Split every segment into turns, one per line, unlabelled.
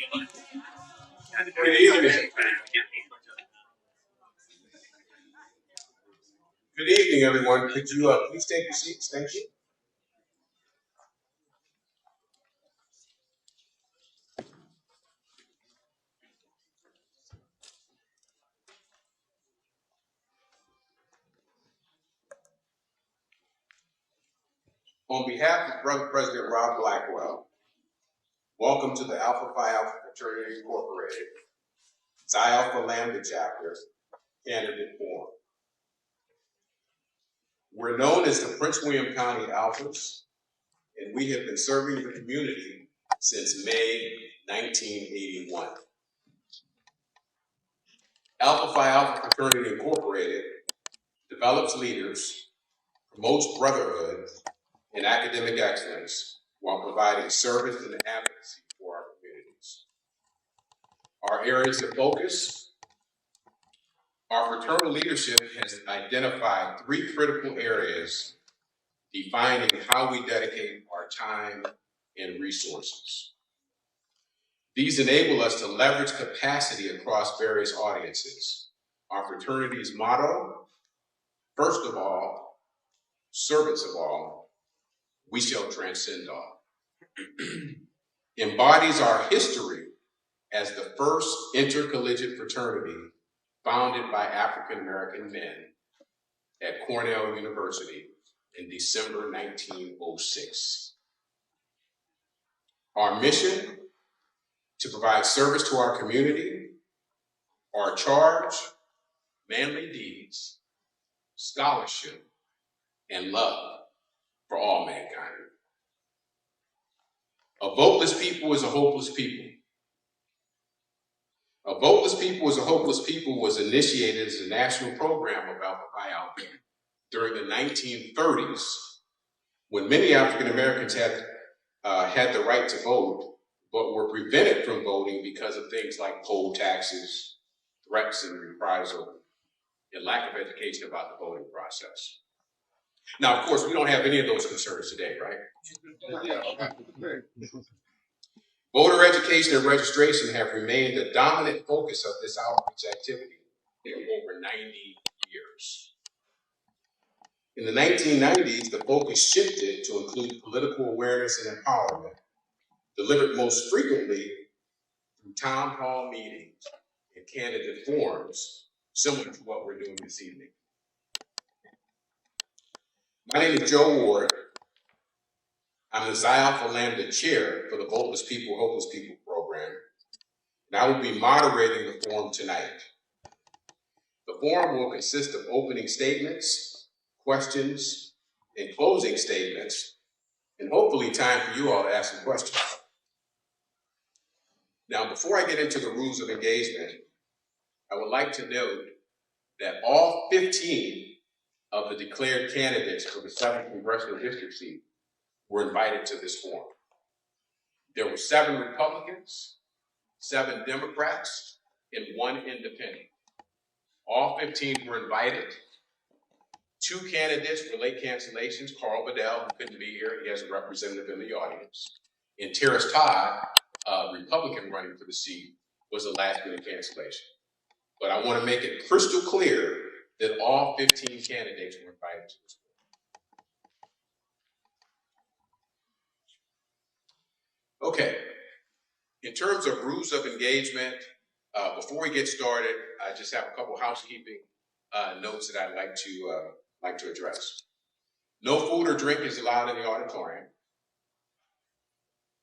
Good evening. Good evening, everyone. Could you please take your seats? Thank you. On behalf of Brother President Rob Blackwell, welcome to the Alpha Phi Alpha Fraternity Incorporated, Xi Alpha Lambda Chapter Candidate Forum. We're known as the Prince William County Alphas, and we have been serving the community since May 1981. Alpha Phi Alpha Fraternity Incorporated develops leaders, promotes brotherhood and academic excellence while providing service and advocacy for our communities. Our areas of focus: our fraternal leadership has identified 3 critical areas defining how we dedicate our time and resources. These enable us to leverage capacity across various audiences. Our fraternity's motto: first of all, servants of all, we shall transcend all. Embodies our history as the first intercollegiate fraternity founded by African American men at Cornell University in December 1906. Our mission: to provide service to our community. Our charge: manly deeds, scholarship, and love for all mankind. A voteless people is a hopeless people. A voteless people is a hopeless people was initiated as a national program of Alpha Phi Alpha during the 1930s, when many African Americans had the right to vote, but were prevented from voting because of things like poll taxes, threats and reprisal, and lack of education about the voting process. Now, of course, we don't have any of those concerns today, right? Voter education and registration have remained the dominant focus of this outreach activity for over 90 years. In the 1990s, the focus shifted to include political awareness and empowerment, delivered most frequently through town hall meetings and candidate forums, similar to what we're doing this evening. My name is Joe Ward. I'm the Xi Alpha Lambda Chair for the Voteless People, Hopeless People program, and I will be moderating the forum tonight. The forum will consist of opening statements, questions, and closing statements, and hopefully time for you all to ask some questions. Now, before I get into the rules of engagement, I would like to note that all 15 of the declared candidates for the 7th Congressional District Seat were invited to this forum. There were 7 Republicans, 7 Democrats, and 1 independent. All 15 were invited. 2 candidates were late cancellations: Carl Bedell, who couldn't be here, he has a representative in the audience, and Terrace Todd, a Republican running for the seat, was a last-minute cancellation. But I want to make it crystal clear that all 15 candidates were invited to this forum. Okay, in terms of rules of engagement, before we get started, I just have a couple housekeeping notes that I'd like to address. No food or drink is allowed in the auditorium.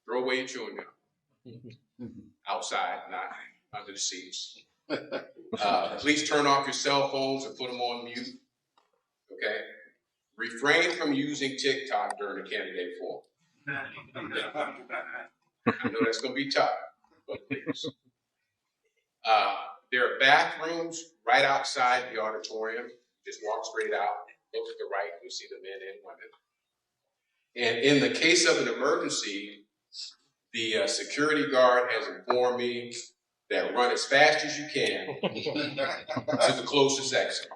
Throw away your chewing gum. Outside, not under the seats. Please turn off your cell phones and put them on mute. Okay? Refrain from using TikTok during the candidate forum. I know that's going to be tough, but please. There are bathrooms right outside the auditorium. Just walk straight out, look to the right, you'll see the men and women. And in the case of an emergency, the security guard has informed me that run as fast as you can to the closest exit.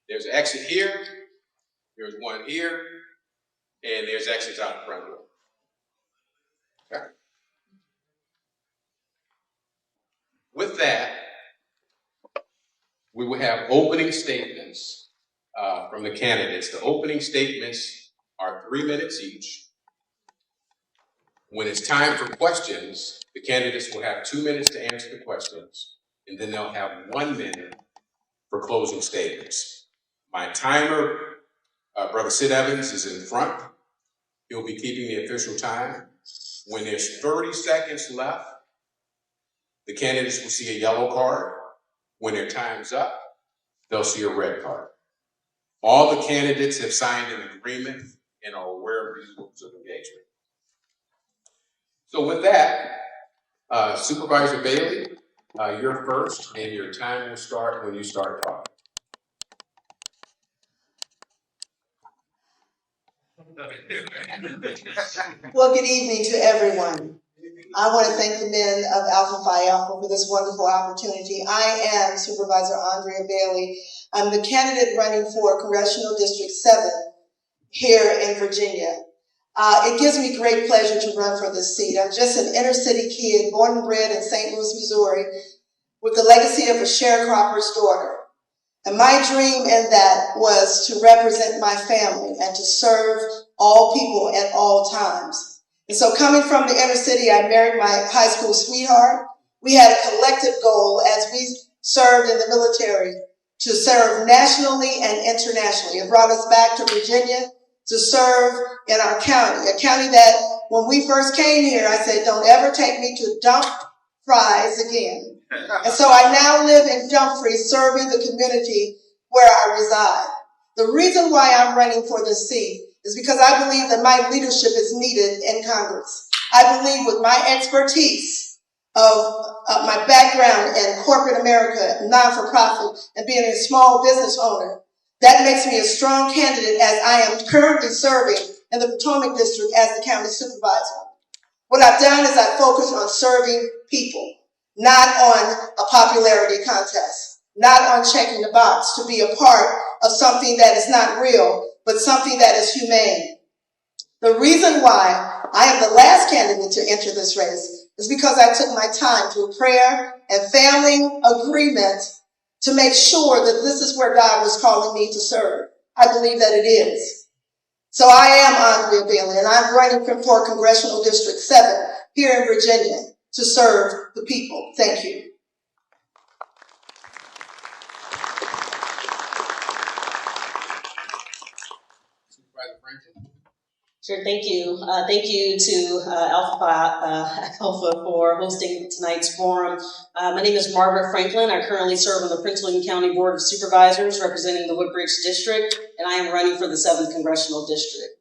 There's an exit here, there's one here, and there's exits out the front door. Okay. With that, we will have opening statements from the candidates. The opening statements are 3 minutes each. When it's time for questions, the candidates will have 2 minutes to answer the questions, and then they'll have 1 minute for closing statements. My timer, Brother Sid Evans, is in front. He'll be keeping the official time. When there's 30 seconds left, the candidates will see a yellow card. When their time's up, they'll see a red card. All the candidates have signed an agreement and are aware of these rules of engagement. So with that, Supervisor Bailey, you're first, and your time will start when you start talking.
Well, good evening to everyone. I want to thank the men of Alpha Phi Alpha for this wonderful opportunity. I am Supervisor Andrea Bailey. I'm the candidate running for Congressional District 7 here in Virginia. It gives me great pleasure to run for this seat. I'm just an inner city kid, born and bred in St. Louis, Missouri, with the legacy of a sharecropper's daughter. And my dream in that was to represent my family and to serve all people at all times. And so coming from the inner city, I married my high school sweetheart. We had a collective goal as we served in the military to serve nationally and internationally. It brought us back to Virginia to serve in our county, a county that when we first came here, I said, don't ever take me to dump fries again. And so I now live in Dumfries, serving the community where I reside. The reason why I'm running for this seat is because I believe that my leadership is needed in Congress. I believe with my expertise of my background in corporate America, non-for-profit, and being a small business owner, that makes me a strong candidate as I am currently serving in the Potomac District as the county supervisor. What I've done is I focus on serving people, not on a popularity contest, not on checking the box to be a part of something that is not real, but something that is humane. The reason why I am the last candidate to enter this race is because I took my time through prayer and family agreement to make sure that this is where God was calling me to serve. I believe that it is. So I am Andrea Bailey, and I'm running for Congressional District 7 here in Virginia to serve the people. Thank you.
Sure, thank you. Thank you to Alpha for hosting tonight's forum. My name is Margaret Franklin. I currently serve on the Prince William County Board of Supervisors representing the Woodbridge District, and I am running for the 7th Congressional District.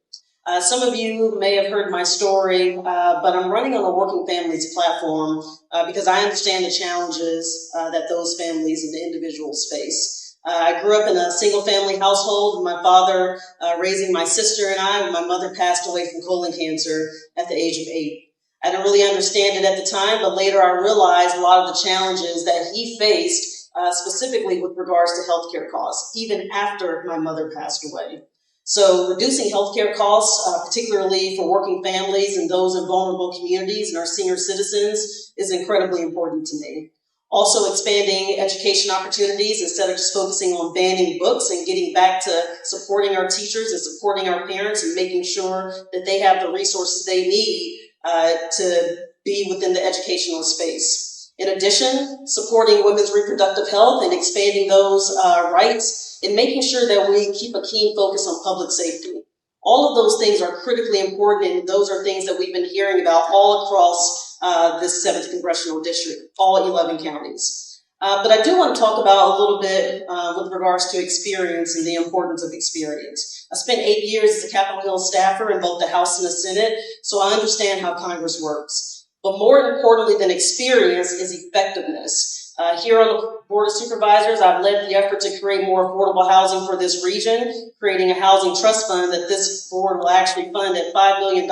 Some of you may have heard my story, but I'm running on a working families platform because I understand the challenges that those families and the individuals face. I grew up in a single-family household, my father raising my sister and I. My mother passed away from colon cancer at the age of 8. I didn't really understand it at the time, but later I realized a lot of the challenges that he faced, specifically with regards to healthcare costs, even after my mother passed away. So reducing healthcare costs, particularly for working families and those in vulnerable communities and our senior citizens, is incredibly important to me. Also expanding education opportunities instead of just focusing on banning books and getting back to supporting our teachers and supporting our parents and making sure that they have the resources they need to be within the educational space. In addition, supporting women's reproductive health and expanding those rights and making sure that we keep a keen focus on public safety. All of those things are critically important, and those are things that we've been hearing about all across this 7th Congressional District, all 11 counties. But I do want to talk about a little bit with regards to experience and the importance of experience. I spent 8 years as a Capitol Hill staffer in both the House and the Senate, so I understand how Congress works. But more importantly than experience is effectiveness. Here on the Board of Supervisors, I've led the effort to create more affordable housing for this region, creating a housing trust fund that this board will actually fund at $5 million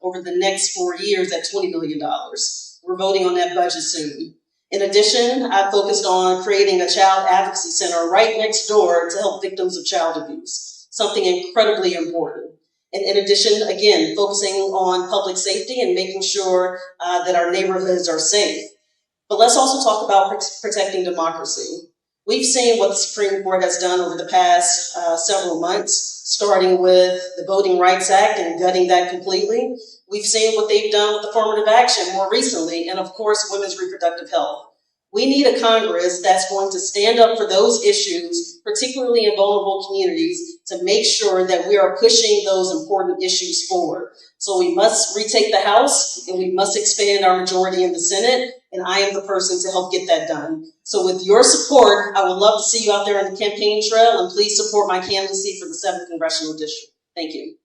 over the next 4 years at $20 million. We're voting on that budget soon. In addition, I focused on creating a child advocacy center right next door to help victims of child abuse, something incredibly important. And in addition, again, focusing on public safety and making sure that our neighborhoods are safe. But let's also talk about protecting democracy. We've seen what the Supreme Court has done over the past several months, starting with the Voting Rights Act and gutting that completely. We've seen what they've done with affirmative action more recently, and of course, women's reproductive health. We need a Congress that's going to stand up for those issues, particularly in vulnerable communities, to make sure that we are pushing those important issues forward. So we must retake the House, and we must expand our majority in the Senate, and I am the person to help get that done. So with your support, I would love to see you out there on the campaign trail, and please support my candidacy for the 7th Congressional District. Thank you.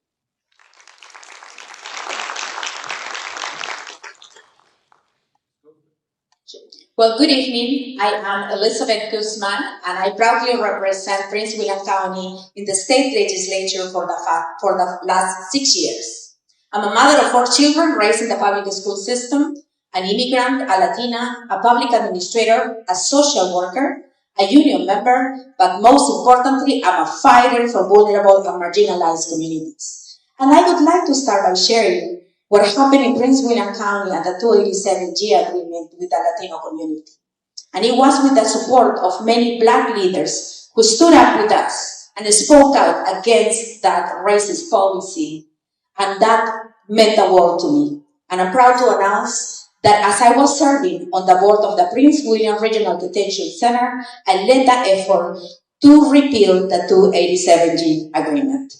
Well, good evening. I am Elizabeth Guzman, and I proudly represent Prince William County in the state legislature for the last 6 years. I'm a mother of 4 children raised in the public school system, an immigrant, a Latina, a public administrator, a social worker, a union member, but most importantly, I'm a fighter for vulnerable and marginalized communities. And I would like to start by sharing what happened in Prince William County and the 287G agreement with the Latino community. And it was with the support of many Black leaders who stood up with us and spoke out against that racist policy. And that meant the world to me. And I'm proud to announce that as I was serving on the board of the Prince William Regional Detention Center, I led the effort to repeal the 287G agreement.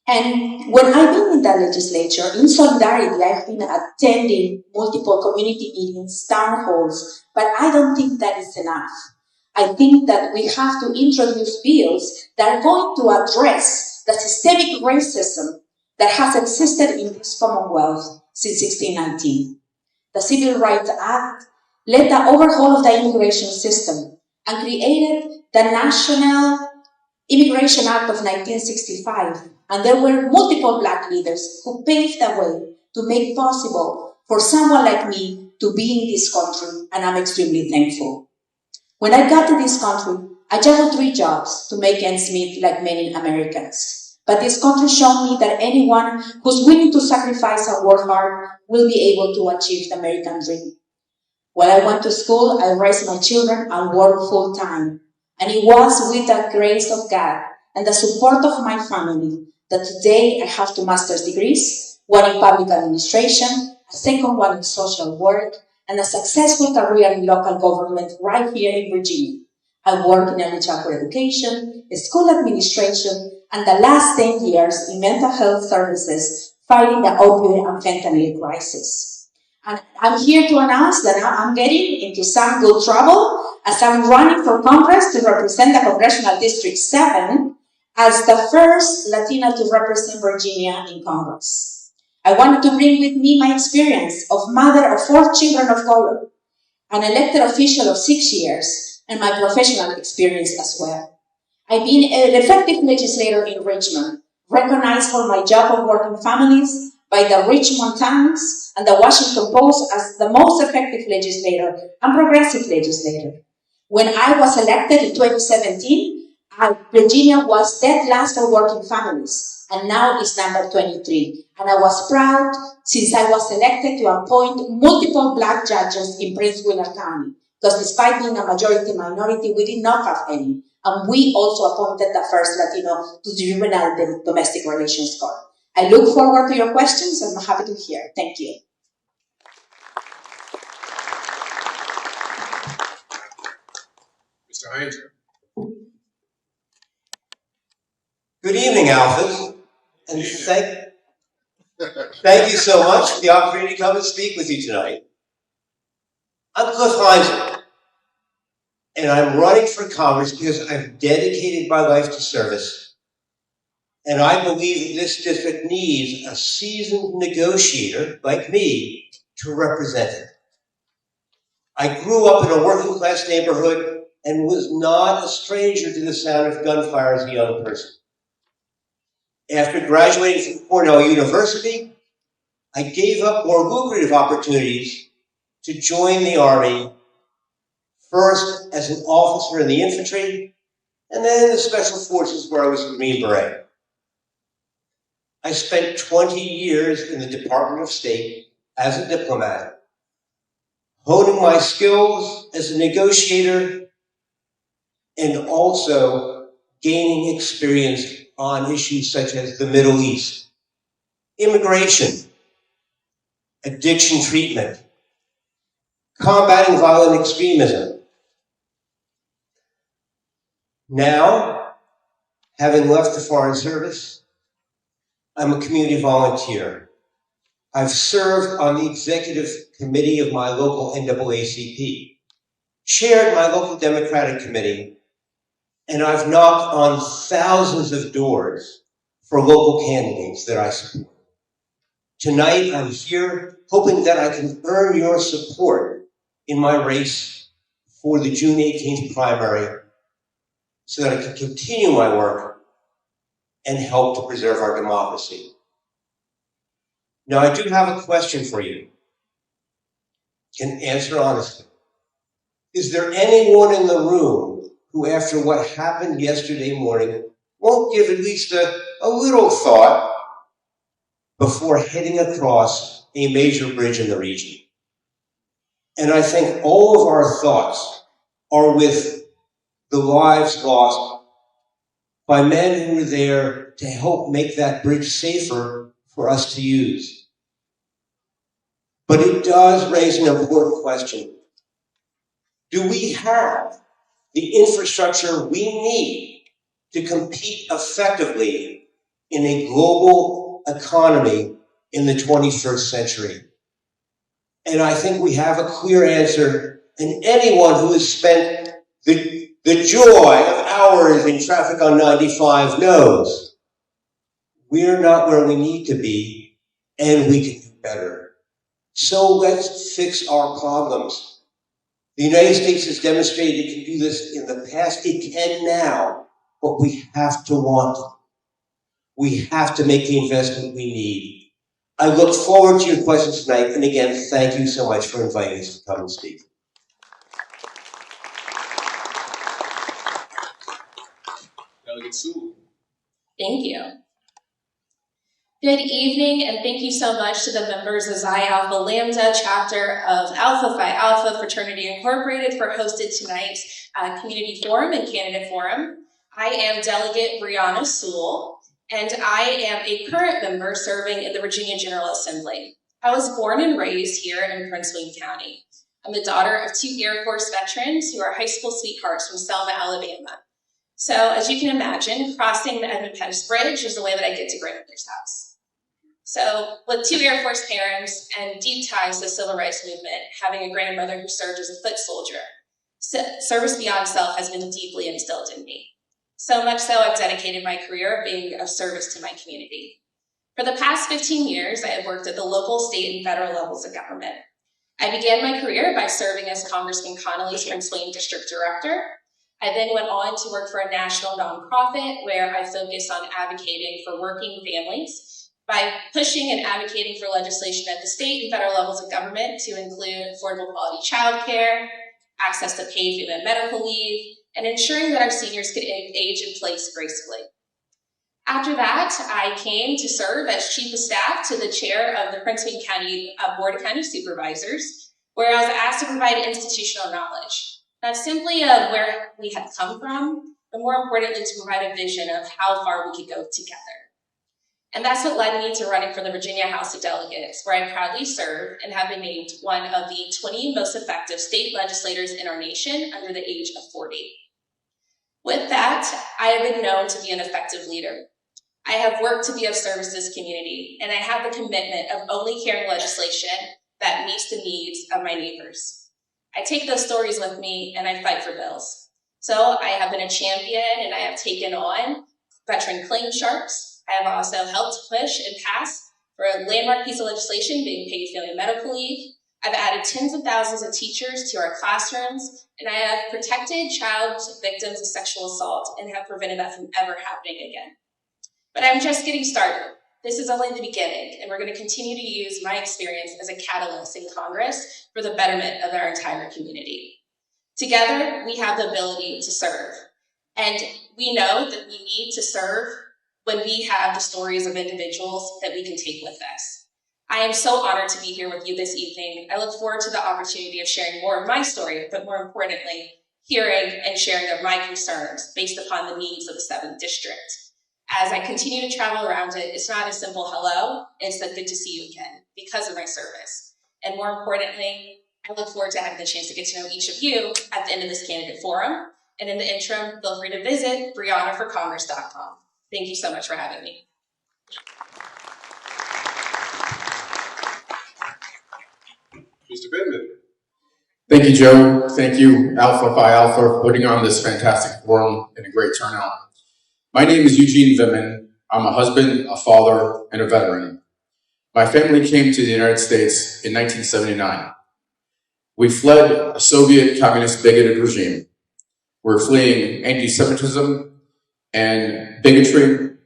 And when I've been in the legislature, in solidarity, I've been attending multiple community meetings, town halls, but I don't think that is enough. I think that we have to introduce bills that are going to address the systemic racism that has existed in this Commonwealth since 1619. The Civil Rights Act led the overhaul of the immigration system and created the National Immigration Act of 1965. And there were multiple Black leaders who paved the way to make possible for someone like me to be in this country, and I'm extremely thankful. When I got to this country, I juggled 3 jobs to make ends meet like many Americans. But this country showed me that anyone who's willing to sacrifice and work hard will be able to achieve the American dream. While I went to school, I raised my children and worked full time. And it was with the grace of God and the support of my family that today I have 2 master's degrees, one in public administration, a second one in social work, and a successful career in local government right here in Virginia. I work in early childhood education, school administration, and the last 10 years in mental health services fighting the opioid and fentanyl crisis. And I'm here to announce that I'm getting into some good trouble as I'm running for Congress to represent the Congressional District 7 as the first Latina to represent Virginia in Congress. I wanted to bring with me my experience of mother of 4 children of color, an elected official of 6 years, and my professional experience as well. I've been an effective legislator in Richmond, recognized for my job of working families by the Richmond Times and the Washington Post as the most effective legislator and progressive legislator. When I was elected in 2017, Virginia was dead last for working families, and now it's number 23. And I was proud, since I was elected, to appoint multiple Black judges in Prince William County, because despite being a majority minority, we did not have any. And we also appointed the first Latino to the Juvenile Domestic Relations Court. I look forward to your questions, and I'm happy to hear. Thank you.
Mr. Heinger.
Good evening, Alphas, and thank you so much for the opportunity to come and speak with you tonight. I'm Cliff Heinger, and I'm running for Congress because I've dedicated my life to service, and I believe that this district needs a seasoned negotiator like me to represent it. I grew up in a working-class neighborhood and was not a stranger to the sound of gunfire as a young person. After graduating from Cornell University, I gave up more lucrative opportunities to join the Army, first as an officer in the infantry, and then in the Special Forces where I was a Green Beret. I spent 20 years in the Department of State as a diplomat, honing my skills as a negotiator, and also gaining experience on issues such as the Middle East, immigration, addiction treatment, combating violent extremism. Now, having left the Foreign Service, I'm a community volunteer. I've served on the executive committee of my local NAACP, chaired my local Democratic committee, and I've knocked on thousands of doors for local candidates that I support. Tonight, I'm here hoping that I can earn your support in my race for the June 18th primary so that I can continue my work and help to preserve our democracy. Now, I do have a question for you. Can answer honestly. Is there anyone in the room who, after what happened yesterday morning, won't give at least a little thought before heading across a major bridge in the region? And I think all of our thoughts are with the lives lost by men who were there to help make that bridge safer for us to use. But it does raise an important question. Do we have the infrastructure we need to compete effectively in a global economy in the 21st century? And I think we have a clear answer, and anyone who has spent the joy of hours in traffic on 95 knows we're not where we need to be, and we can do better. So let's fix our problems. The United States has demonstrated it can do this in the past. It can now, but we have to want it. We have to make the investment we need. I look forward to your questions tonight, and again, thank you so much for inviting us to come and speak.
Delegate Sewell.
Thank you. Good evening, and thank you so much to the members of Xi Alpha Lambda chapter of Alpha Phi Alpha Fraternity Incorporated for hosting tonight's community forum and candidate forum. I am Delegate Brianna Sewell, and I am a current member serving in the Virginia General Assembly. I was born and raised here in Prince William County. I'm the daughter of 2 Air Force veterans who are high school sweethearts from Selma, Alabama. So as you can imagine, crossing the Edmund Pettus Bridge is the way that I get to grandmother's house. So with 2 Air Force parents and deep ties to the civil rights movement, having a grandmother who served as a foot soldier, service beyond self has been deeply instilled in me. So much so I've dedicated my career being of service to my community. For the past 15 years, I have worked at the local, state, and federal levels of government. I began my career by serving as Congressman Connolly's Prince William District Director. I then went on to work for a national nonprofit where I focused on advocating for working families by pushing and advocating for legislation at the state and federal levels of government to include affordable quality childcare, access to paid family medical leave, and ensuring that our seniors could age in place gracefully. After that, I came to serve as Chief of Staff to the chair of the Prince William County Board of County Supervisors, where I was asked to provide institutional knowledge, not simply of where we had come from, but more importantly, to provide a vision of how far we could go together. And that's what led me to running for the Virginia House of Delegates, where I proudly serve and have been named one of the 20 most effective state legislators in our nation under the age of 40. With that, I have been known to be an effective leader. I have worked to be of service to this community, and I have the commitment of only carrying legislation that meets the needs of my neighbors. I take those stories with me, and I fight for bills. So I have been a champion, and I have taken on veteran claim sharks. I have also helped push and pass for a landmark piece of legislation being paid family medical leave. I've added tens of thousands of teachers to our classrooms, and I have protected child victims of sexual assault and have prevented that from ever happening again. But I'm just getting started. This is only the beginning, and we're going to continue to use my experience as a catalyst in Congress for the betterment of our entire community. Together, we have the ability to serve, and we know that we need to serve when we have the stories of individuals that we can take with us. I am so honored to be here with you this evening. I look forward to the opportunity of sharing more of my story, but more importantly, hearing and sharing of my concerns based upon the needs of the 7th District. As I continue to travel around it, it's not a simple hello, it's a good to see you again because of my service. And more importantly, I look forward to having the chance to get to know each of you at the end of this candidate forum. And in the interim, feel free to visit briannaforcongress.com. Thank you so much for having me.
Mr. Bittman.
Thank you, Joe. Thank you, Alpha Phi Alpha, for putting on this fantastic forum and a great turnout. My name is Eugene Vimman. I'm a husband, a father, and a veteran. My family came to the United States in 1979. We fled a Soviet communist bigoted regime. We're fleeing anti-Semitism and bigotry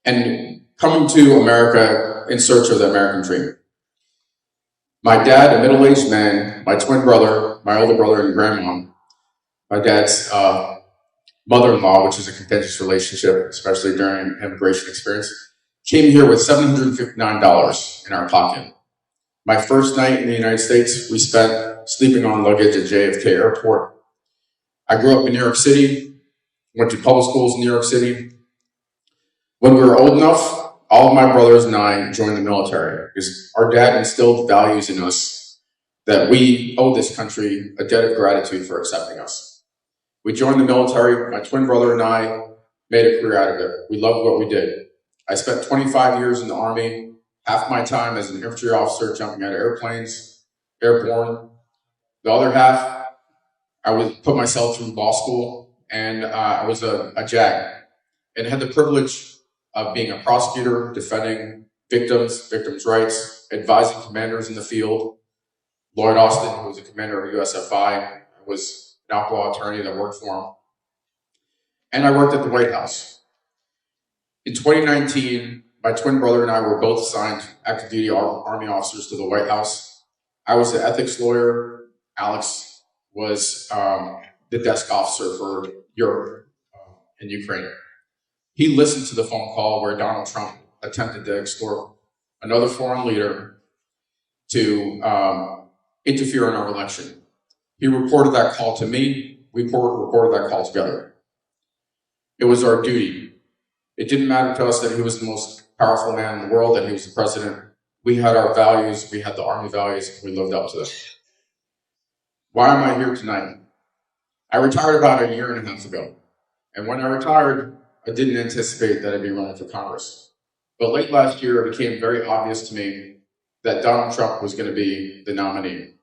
and coming to America in search of the American dream. My dad, a middle-aged man, my twin brother, my older brother, and grandma, my dad's mother-in-law, which is a contentious relationship, especially during immigration experience, came here with $759 in our pocket. My first night in the United States, we spent sleeping on luggage at JFK Airport. I grew up in New York City, went to public schools in New York City. When we were old enough, all of my brothers and I joined the military because our dad instilled values in us that we owe this country a debt of gratitude for accepting us. We joined the military. My twin brother and I made a career out of it. We loved what we did. I spent 25 years in the Army, half my time as an infantry officer jumping out of airplanes, airborne. The other half, I would put myself through law school, and I was a JAG, and had the privilege of being a prosecutor, defending victims' rights, advising commanders in the field. Lloyd Austin, who was a commander of USFI, was an outlaw attorney that worked for him. And I worked at the White House. In 2019, my twin brother and I were both assigned active duty Army officers to the White House. I was the ethics lawyer. Alex was the desk officer for Europe and Ukraine. He listened to the phone call where Donald Trump attempted to extort another foreign leader to interfere in our election. He reported that call to me. We reported that call together. It was our duty. It didn't matter to us that he was the most powerful man in the world, that he was the president. We had our values. We had the Army values. We lived up to them. Why am I here tonight? I retired about a year and a half ago. And when I retired, I didn't anticipate that I'd be running for Congress. But late last year, it became very obvious to me that Donald Trump was going to be the nominee.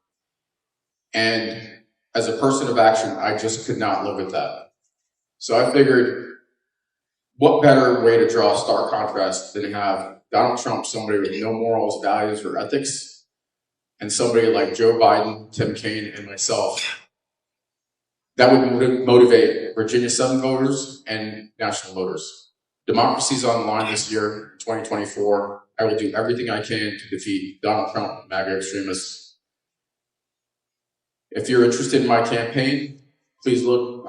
And as a person of action, I just could not live with that. So I figured, what better way to draw a stark contrast than to have Donald Trump, somebody with no morals, values, or ethics, and somebody like Joe Biden, Tim Kaine, and myself that would motivate Virginia 7 voters and national voters. Democracy's on the line this year, 2024. I will do everything I can to defeat Donald Trump and MAGA extremists. If you're interested in my campaign, please look.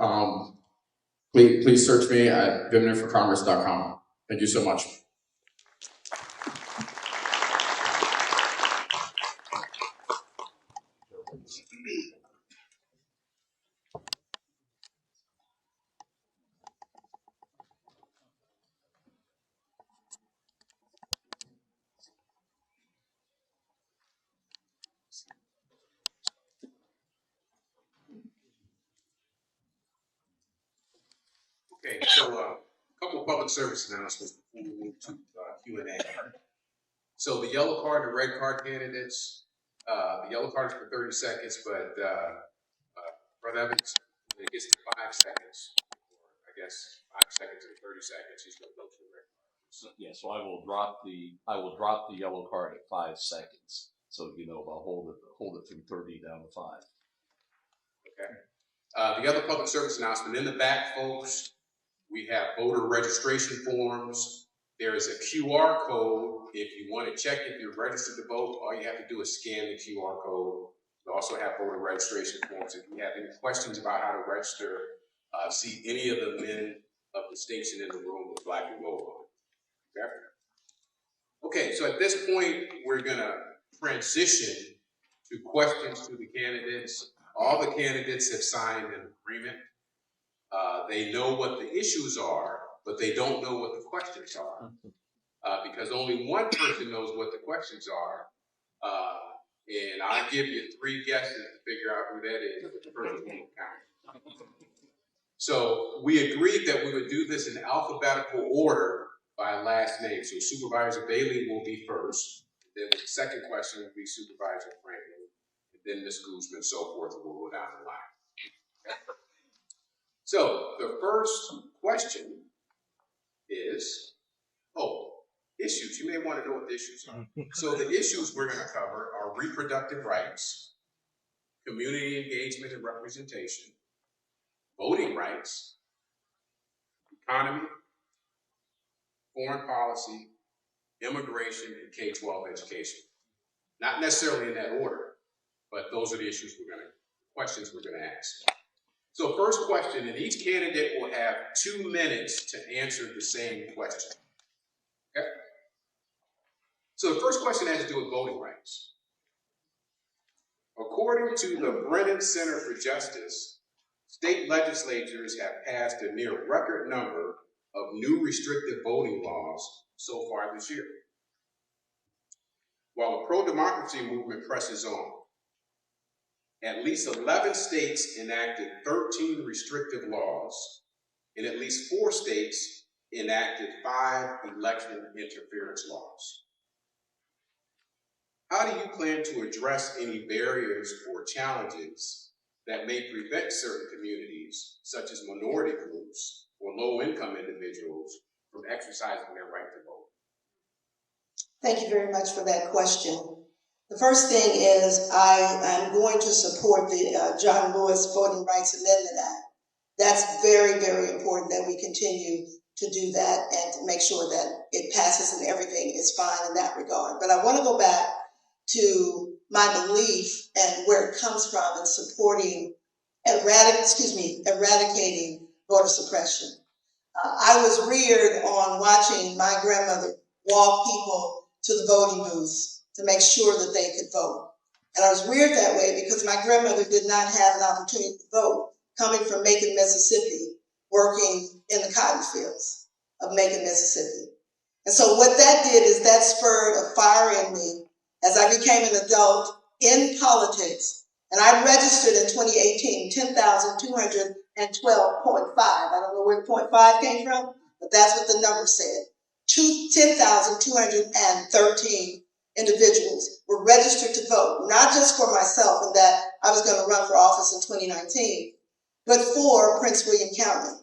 Please search me at vimnerforcongress.com. Thank you so much.
Okay, so a couple of public service announcements before we move to Q&A. So the yellow card and red card candidates, the yellow card is for 30 seconds, but Brother Evans, when it gets to 5 seconds, or I guess 5 seconds and 30 seconds, he's going to go to the red card.
Yeah, so I will drop the yellow card at 5 seconds. So I'll hold it from 30 down to 5.
Okay. The other public service announcement in the back, folks, we have voter registration forms. There is a QR code. If you want to check if you're registered to vote, all you have to do is scan the QR code. We also have voter registration forms. If you have any questions about how to register, see any of the men of the station in the room with black and gold on. Okay. Okay, so at this point, we're gonna transition to questions to the candidates. All the candidates have signed an agreement. They know what the issues are, but they don't know what the questions are. Because only one person knows what the questions are. And I'll give you 3 guesses to figure out who that is. The person won't count. So we agreed that we would do this in alphabetical order by last name. So Supervisor Bailey will be first. Then the second question will be Supervisor Franklin. And then Ms. Guzman, so forth, and we'll go down the line. Okay. So the first question is, issues. You may want to know what the issues are. So the issues we're going to cover are reproductive rights, community engagement and representation, voting rights, economy, foreign policy, immigration, and K-12 education. Not necessarily in that order, but those are the questions we're going to ask. So first question, and each candidate will have 2 minutes to answer the same question. Okay? So the first question has to do with voting rights. According to the Brennan Center for Justice, state legislatures have passed a near record number of new restrictive voting laws so far this year. While the pro-democracy movement presses on, at least 11 states enacted 13 restrictive laws, and at least 4 states enacted 5 election interference laws. How do you plan to address any barriers or challenges that may prevent certain communities, such as minority groups or low-income individuals, from exercising their right to vote?
Thank you very much for that question. The first thing is I am going to support the John Lewis Voting Rights Amendment Act. That's very, very important that we continue to do that and to make sure that it passes and everything is fine in that regard. But I want to go back to my belief and where it comes from in supporting, eradicating voter suppression. I was reared on watching my grandmother walk people to the voting booths to make sure that they could vote. And I was reared that way because my grandmother did not have an opportunity to vote, coming from Macon, Mississippi, working in the cotton fields of Macon, Mississippi. And so what that did is that spurred a fire in me as I became an adult in politics. And I registered in 2018, 10,212.5. I don't know where the 0.5 came from, but that's what the number said. 10,213 individuals were registered to vote, not just for myself and that I was going to run for office in 2019, but for Prince William County,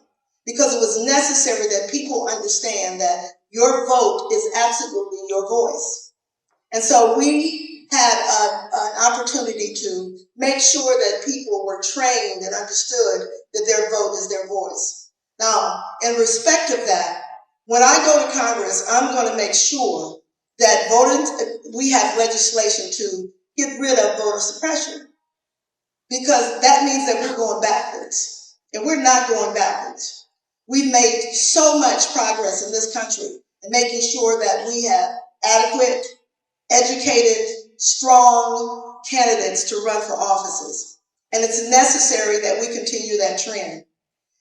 because it was necessary that people understand that your vote is absolutely your voice. And so we had an opportunity to make sure that people were trained and understood that their vote is their voice. Now, in respect of that, when I go to Congress, I'm going to make sure that we have legislation to get rid of voter suppression, because that means that we're going backwards, and we're not going backwards. We've made so much progress in this country in making sure that we have adequate, educated, strong candidates to run for offices. And it's necessary that we continue that trend.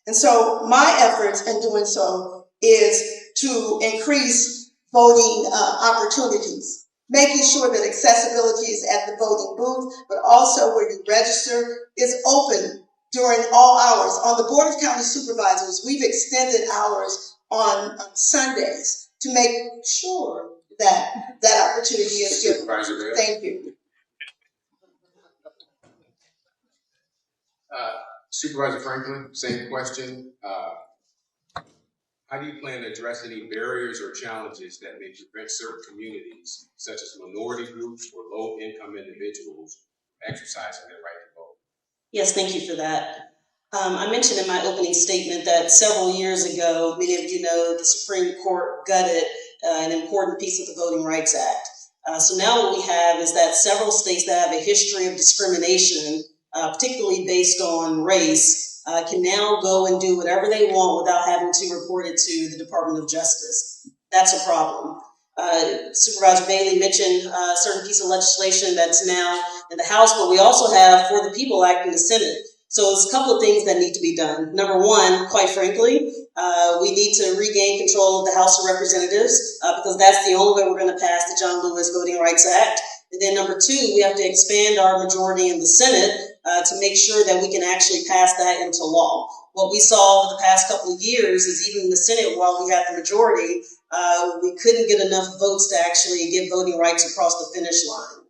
And so my efforts in doing so is to increase voting opportunities, making sure that accessibility is at the voting booth, but also where you register is open during all hours. On the Board of County Supervisors, we've extended hours on Sundays to make sure that that opportunity is given. Thank you.
Supervisor Franklin, same question. How do you plan to address any barriers or challenges that may prevent certain communities, such as minority groups or low-income individuals, from exercising their right to vote?
Yes, thank you for that. I mentioned in my opening statement that several years ago, many of you know, the Supreme Court gutted an important piece of the Voting Rights Act. So now what we have is that several states that have a history of discrimination, particularly based on race, can now go and do whatever they want without having to report it to the Department of Justice. That's a problem. Supervisor Bailey mentioned a certain piece of legislation that's now in the House, but we also have For the People Act in the Senate. So there's a couple of things that need to be done. Number one, quite frankly, we need to regain control of the House of Representatives because that's the only way we're going to pass the John Lewis Voting Rights Act. And then number two, we have to expand our majority in the Senate to make sure that we can actually pass that into law. What we saw over the past couple of years is even in the Senate, while we had the majority, we couldn't get enough votes to actually get voting rights across the finish line.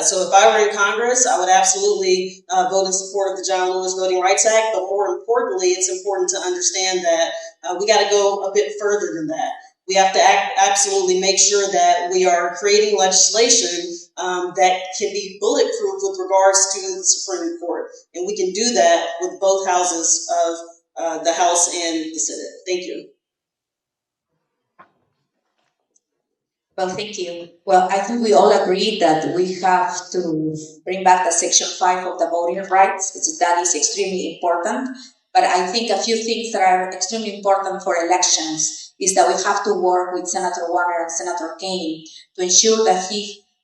So if I were in Congress, I would absolutely vote in support of the John Lewis Voting Rights Act. But more importantly, it's important to understand that we got to go a bit further than that. We have to absolutely make sure that we are creating legislation that can be bulletproof with regards to the Supreme Court. And we can do that with both houses of the House and the Senate. Thank you.
Well, thank you. Well, I think we all agree that we have to bring back the Section 5 of the voting rights. That is extremely important. But I think a few things that are extremely important for elections is that we have to work with Senator Warner and Senator Kaine to ensure that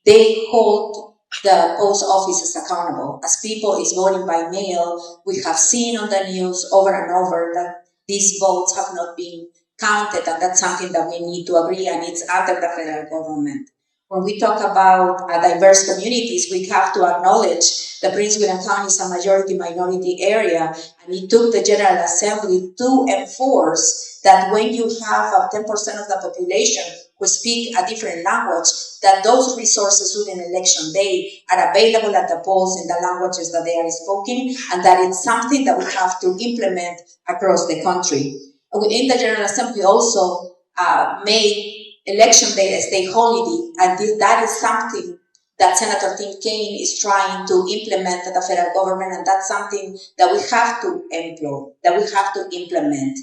they hold the post offices accountable. As people is voting by mail, we have seen on the news over and over that these votes have not been counted, and that's something that we need to agree, and it's under the federal government. When we talk about diverse communities, we have to acknowledge that Prince William County is a majority minority area, and it took the General Assembly to enforce that when you have 10% of the population who speak a different language, that those resources during election day are available at the polls in the languages that they are spoken, and that it's something that we have to implement across the country. Within the General Assembly also made election day a state holiday, and that is something that Senator Tim Kaine is trying to implement at the federal government, and that's something that we have to employ, that we have to implement.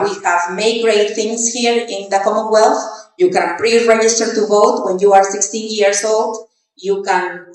We have made great things here in the Commonwealth. You can pre-register to vote when you are 16 years old. You can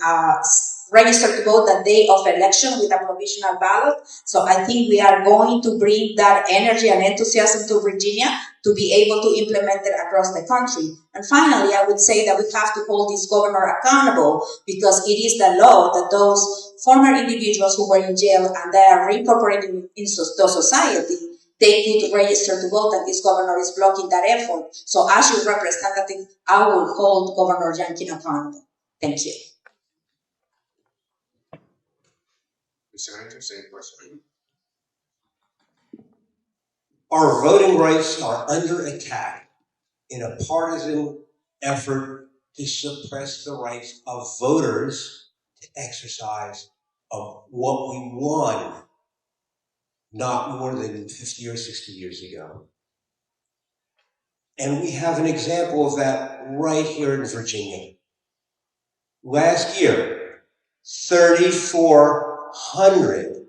register to vote the day of election with a provisional ballot. So I think we are going to bring that energy and enthusiasm to Virginia to be able to implement it across the country. And finally, I would say that we have to hold this governor accountable, because it is the law that those former individuals who were in jail and they are reincorporated into society, they could register to vote, and this governor is blocking that effort. So as your representative, I will hold Governor Youngkin accountable. Thank you.
Senator, same question.
Our voting rights are under attack in a partisan effort to suppress the rights of voters to exercise of what we won not more than 50 or 60 years ago. And we have an example of that right here in Virginia. Last year, 3,400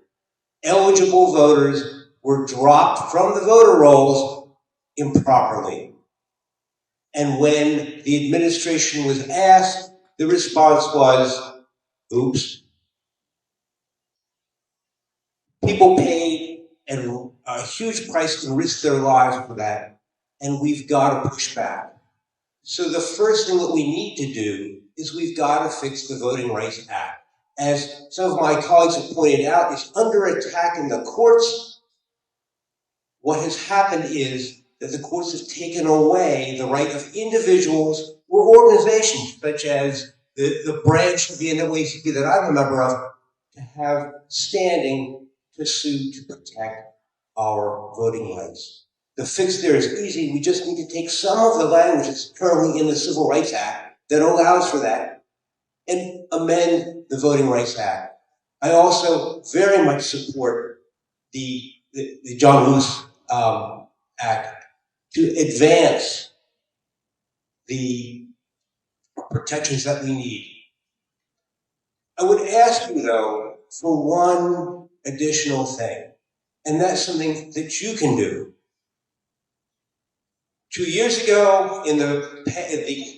eligible voters were dropped from the voter rolls improperly. And when the administration was asked, the response was, oops. People paid a huge price and risked their lives for that, and we've got to push back. So the first thing that we need to do is we've got to fix the Voting Rights Act. As some of my colleagues have pointed out, it's under attack in the courts. What has happened is that the courts have taken away the right of individuals or organizations, such as the branch of the NAACP that I'm a member of, to have standing to sue to protect our voting rights. The fix there is easy. We just need to take some of the language that's currently in the Civil Rights Act that allows for that and amend the Voting Rights Act. I also very much support the John Lewis Act to advance the protections that we need. I would ask you, though, for one additional thing, and that's something that you can do. 2 years ago, in the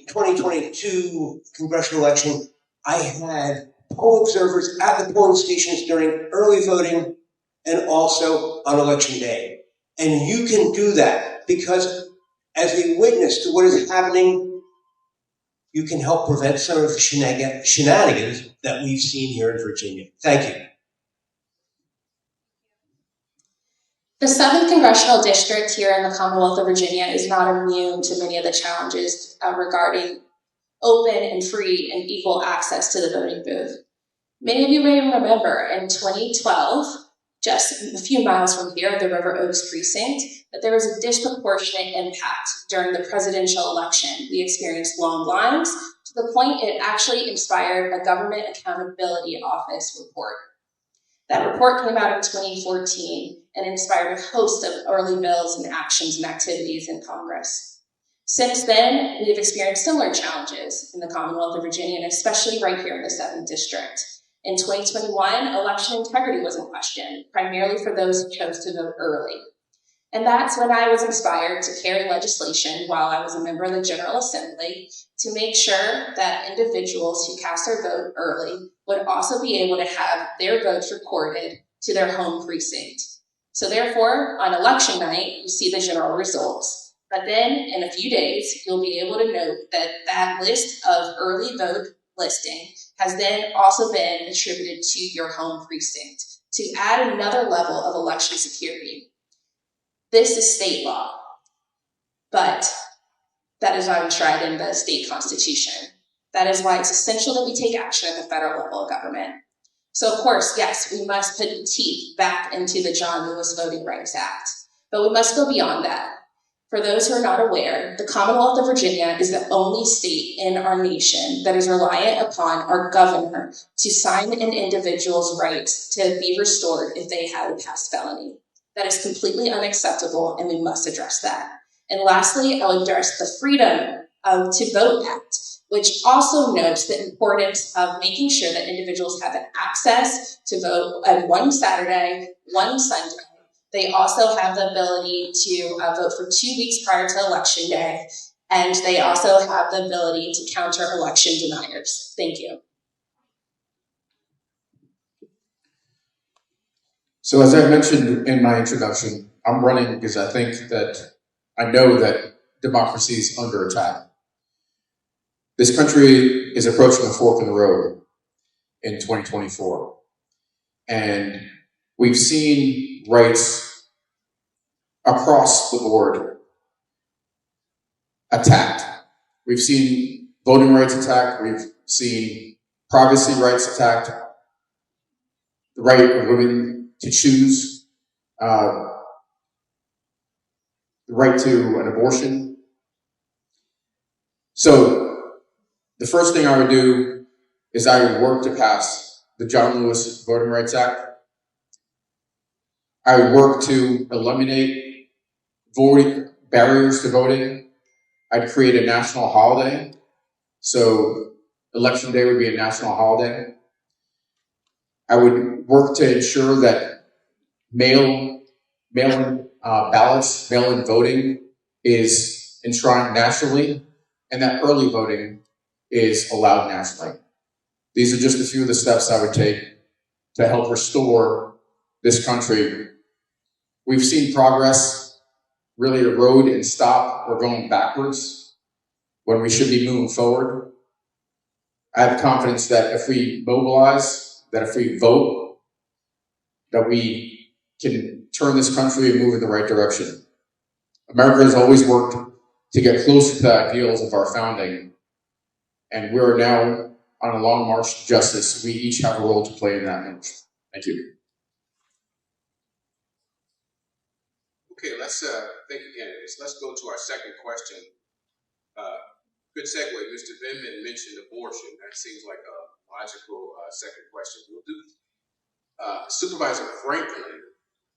2022 congressional election, I had poll observers at the polling stations during early voting and also on election day. And you can do that because as a witness to what is happening you can help prevent some of the shenanigans that we've seen here in Virginia. Thank you.
The 7th Congressional District here in the Commonwealth of Virginia is not immune to many of the challenges regarding open and free and equal access to the voting booth. Many of you may remember in 2012, just a few miles from here, the River Oaks precinct, that there was a disproportionate impact during the presidential election. We experienced long lines to the point it actually inspired a Government Accountability Office report. That report came out in 2014 and inspired a host of early bills and actions and activities in Congress. Since then, we've experienced similar challenges in the Commonwealth of Virginia, and especially right here in the 7th District. In 2021, election integrity was in question, primarily for those who chose to vote early. And that's when I was inspired to carry legislation while I was a member of the General Assembly to make sure that individuals who cast their vote early would also be able to have their votes recorded to their home precinct. So therefore, on election night, you see the general results. But then in a few days, you'll be able to note that that list of early vote listing has then also been attributed to your home precinct to add another level of election security. This is state law, but that is not enshrined in the state constitution. That is why it's essential that we take action at the federal level of government. So of course, yes, we must put teeth back into the John Lewis Voting Rights Act, but we must go beyond that. For those who are not aware, the Commonwealth of Virginia is the only state in our nation that is reliant upon our governor to sign an individual's rights to be restored if they have a past felony. That is completely unacceptable, and we must address that. And lastly, I'll address the Freedom to Vote Act, which also notes the importance of making sure that individuals have access to vote on one Saturday, one Sunday. They also have the ability to vote for 2 weeks prior to Election Day, and they also have the ability to counter election deniers. Thank you.
So as I mentioned in my introduction, I'm running because I know that democracy is under attack. This country is approaching a fork in the road in 2024. And we've seen rights across the board attacked. We've seen voting rights attacked. We've seen privacy rights attacked. The right of women to choose, the right to an abortion. So the first thing I would do is I would work to pass the John Lewis Voting Rights Act. I would work to eliminate voting barriers to voting. I'd create a national holiday. So Election Day would be a national holiday. I would work to ensure that mail-in ballots, mail-in voting is enshrined nationally, and that early voting is allowed nationally. These are just a few of the steps I would take to help restore this country. We've seen progress really erode and stop. We're going backwards when we should be moving forward. I have confidence that if we mobilize, that if we vote, that we can turn this country and move in the right direction. America has always worked to get closer to the ideals of our founding, and we're now on a long march to justice. We each have a role to play in that march. Thank you.
Okay, let's thank you, candidates. Let's go to our second question. Good segue. Mr. Vindman mentioned abortion. That seems like a logical second question. We'll do. Supervisor Franklin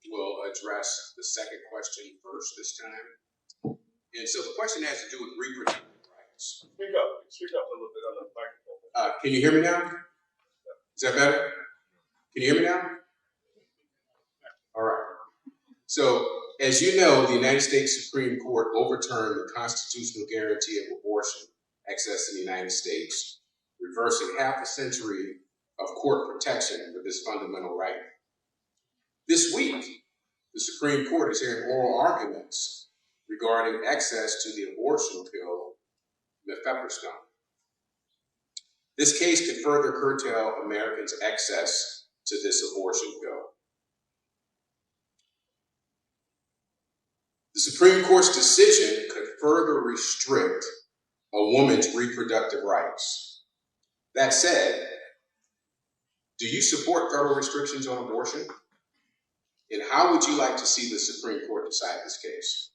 will address the second question first this time. And so the question has to do with reproductive rights. Speak up a little bit on the microphone. Can you hear me now? Is that better? Can you hear me now? All right. So, as you know, the United States Supreme Court overturned the constitutional guarantee of abortion access in the United States, reversing half a century of court protection for this fundamental right. This week, the Supreme Court is hearing oral arguments regarding access to the abortion pill, mifepristone. This case could further curtail Americans' access to this abortion pill. The Supreme Court's decision could further restrict a woman's reproductive rights. That said, do you support federal restrictions on abortion? And how would you like to see the Supreme Court decide this case?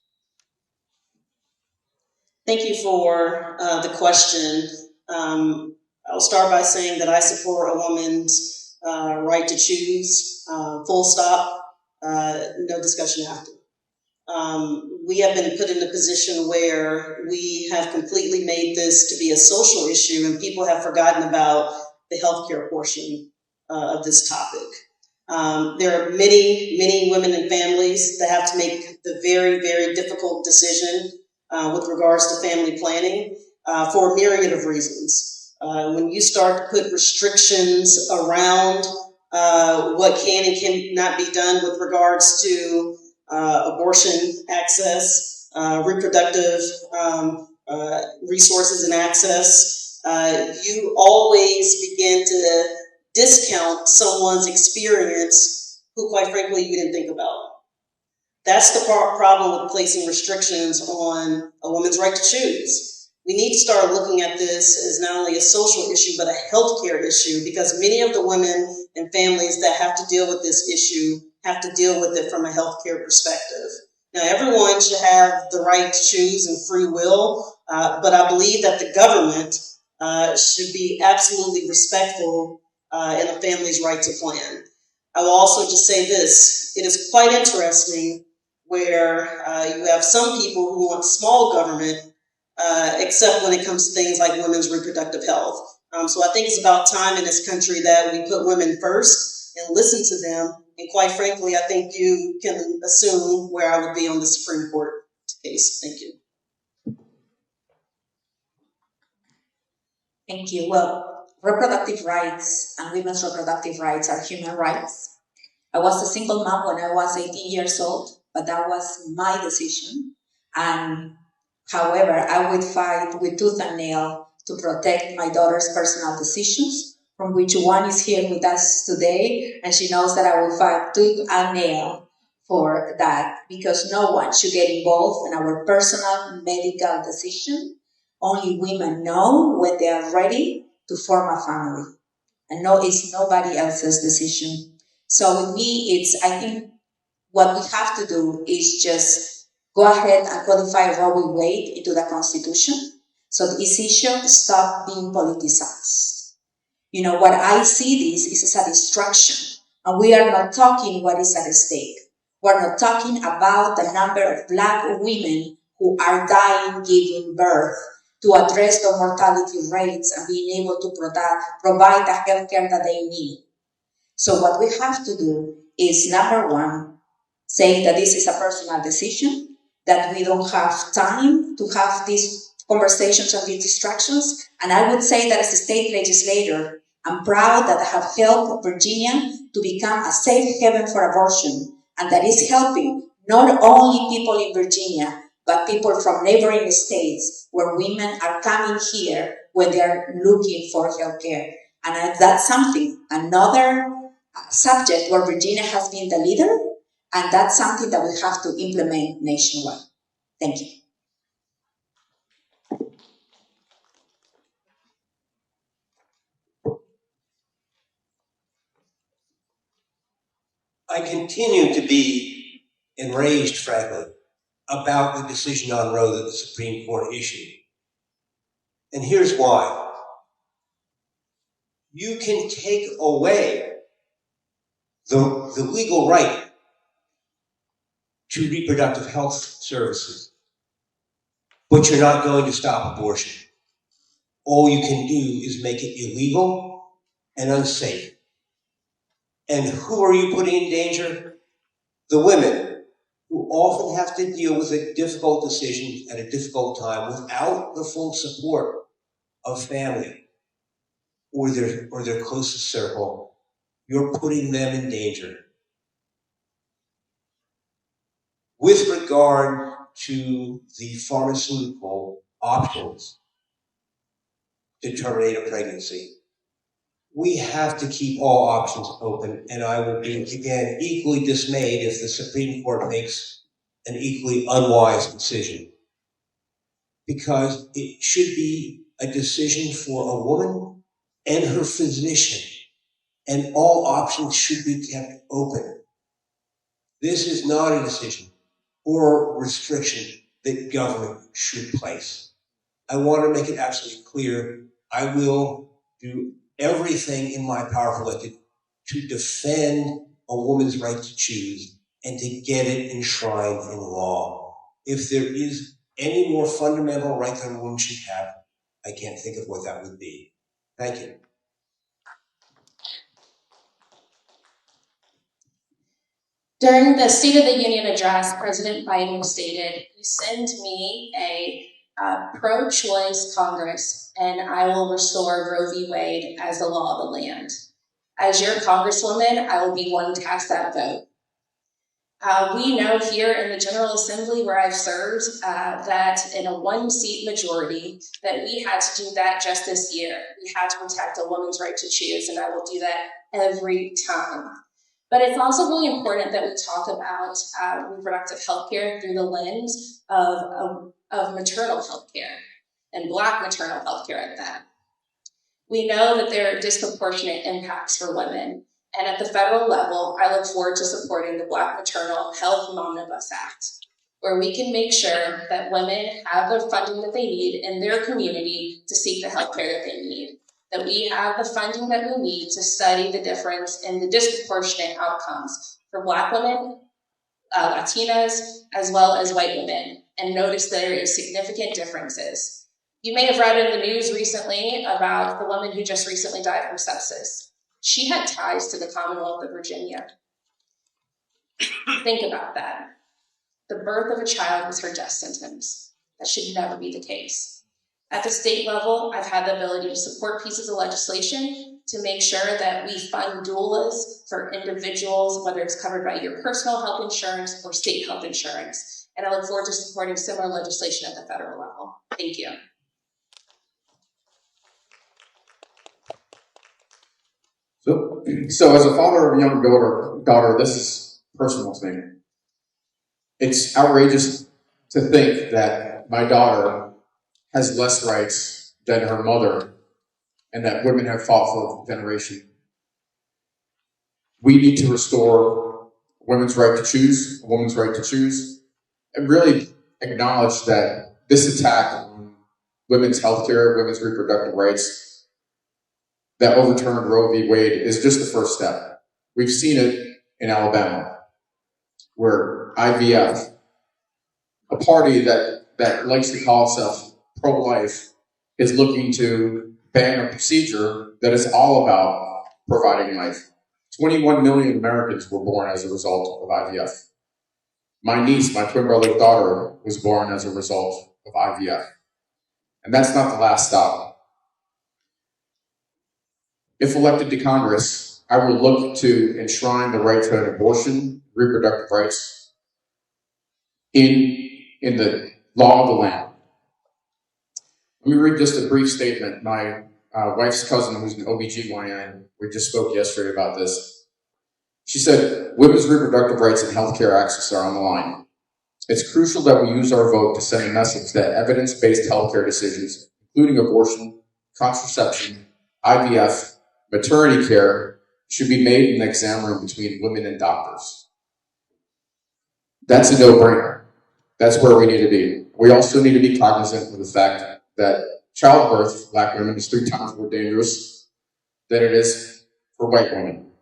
Thank you for the question. I'll start by saying that I support a woman's right to choose, full stop, no discussion after. We have been put in a position where we have completely made this to be a social issue, and people have forgotten about the healthcare portion of this topic. There are many, many women and families that have to make the very, very difficult decision with regards to family planning for a myriad of reasons. When you start to put restrictions around what can and cannot be done with regards to abortion access, reproductive resources and access, you always begin to discount someone's experience who, quite frankly, you didn't think about. That's the problem with placing restrictions on a woman's right to choose. We need to start looking at this as not only a social issue, but a healthcare issue, because many of the women and families that have to deal with this issue have to deal with it from a healthcare perspective. Now, everyone should have the right to choose and free will, but I believe that the government should be absolutely respectful in a family's right to plan. I will also just say this. It is quite interesting where you have some people who want small government, except when it comes to things like women's reproductive health. So I think it's about time in this country that we put women first and listen to them. And quite frankly, I think you can assume where I would be on the Supreme Court case. Thank you.
Thank you. Well, reproductive rights and women's reproductive rights are human rights. I was a single mom when I was 18 years old, but that was my decision. And however, I would fight with tooth and nail to protect my daughter's personal decisions, from which one is here with us today, and she knows that I will fight tooth and nail for that, because no one should get involved in our personal medical decision. Only women know when they are ready to form a family, and no, it's nobody else's decision. So with me, I think what we have to do is just go ahead and codify Roe v. Wade into the Constitution, so this issue stop being politicized. You know, what I see this is as a distraction, and we are not talking what is at stake. We're not talking about the number of Black women who are dying giving birth, to address the mortality rates and being able to provide the health care that they need. So what we have to do is, number one, say that this is a personal decision, that we don't have time to have these conversations and these distractions. And I would say that as a state legislator, I'm proud that I have helped Virginia to become a safe haven for abortion, and that is helping not only people in Virginia, but people from neighboring states where women are coming here when they are looking for health care. And that's something, another subject where Virginia has been the leader, and that's something that we have to implement nationwide. Thank you.
I continue to be enraged, frankly, about the decision on Roe that the Supreme Court issued. And here's why. You can take away the legal right to reproductive health services, but you're not going to stop abortion. All you can do is make it illegal and unsafe. And who are you putting in danger? The women, who often have to deal with a difficult decision at a difficult time without the full support of family or their closest circle. You're putting them in danger. With regard to the pharmaceutical options, to terminate a pregnancy. We have to keep all options open, and I will be, again, equally dismayed if the Supreme Court makes an equally unwise decision. Because it should be a decision for a woman and her physician, and all options should be kept open. This is not a decision or restriction that government should place. I want to make it absolutely clear, I will do everything in my power to defend a woman's right to choose and to get it enshrined in law. If there is any more fundamental right that a woman should have, I can't think of what that would be. Thank you.
During the State of the Union address, President Biden stated, "You send me a pro-choice Congress, and I will restore Roe v. Wade as the law of the land. As your Congresswoman, I will be one to cast that vote." We know here in the General Assembly where I've served that in a one-seat majority that we had to do that just this year. We had to protect a woman's right to choose, and I will do that every time. But it's also really important that we talk about reproductive health care through the lens of maternal health care, and Black maternal health care at that. We know that there are disproportionate impacts for women, and at the federal level, I look forward to supporting the Black Maternal Health Omnibus Act, where we can make sure that women have the funding that they need in their community to seek the health care that they need, that we have the funding that we need to study the difference in the disproportionate outcomes for Black women, Latinas, as well as white women, and notice there is significant differences. You may have read in the news recently about the woman who just recently died from sepsis. She had ties to the Commonwealth of Virginia. Think about that. The birth of a child was her death sentence. That should never be the case. At the state level, I've had the ability to support pieces of legislation to make sure that we fund doulas for individuals, whether it's covered by your personal health insurance or state health insurance. And I look forward to supporting similar legislation at the federal level. Thank you.
So as a father of a young daughter, this is personal to me. It's outrageous to think that my daughter has less rights than her mother, and that women have fought for a generation. We need to restore women's right to choose, a woman's right to choose, and really acknowledge that this attack on women's health care, women's reproductive rights, that overturned Roe v. Wade is just the first step. We've seen it in Alabama, where IVF, a party that likes to call itself pro-life, is looking to ban a procedure that is all about providing life. 21 million Americans were born as a result of IVF. My niece, my twin brother's daughter, was born as a result of IVF. And that's not the last stop. If elected to Congress, I will look to enshrine the right to an abortion, reproductive rights, in the law of the land. Let me read just a brief statement. My wife's cousin, who's an OBGYN, we just spoke yesterday about this. She said, "Women's reproductive rights and healthcare access are on the line. It's crucial that we use our vote to send a message that evidence-based healthcare decisions, including abortion, contraception, IVF, maternity care, should be made in the exam room between women and doctors." That's a no-brainer. That's where we need to be. We also need to be cognizant of the fact that childbirth for Black women is 3 times more dangerous than it is for white women.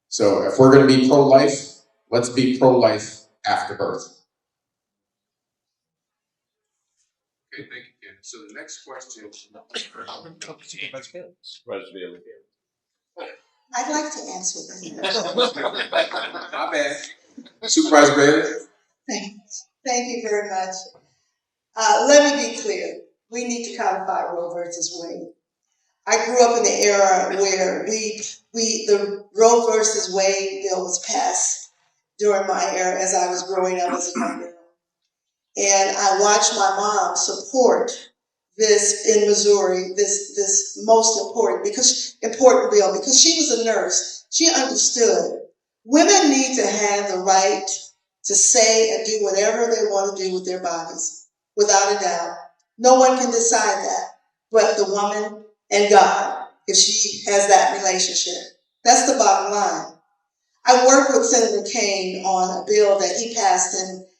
So if we're going to be pro-life, let's be pro-life after birth. Okay, thank you, Ken. So the next question.
I'd like to answer this.
My bad. Supervisor Bailey?
Thank you very much. Let me be clear. We need to codify Roe versus Wade. I grew up in the era where the Roe versus Wade bill was passed during my era as I was growing up as a young girl. And I watched my mom support this in Missouri, this most important bill, because she was a nurse. She understood women need to have the right to say and do whatever they want to do with their bodies, without a doubt. No one can decide that but the woman and God, if she has that relationship. That's the bottom line. I worked with Senator Kane on a bill that he passed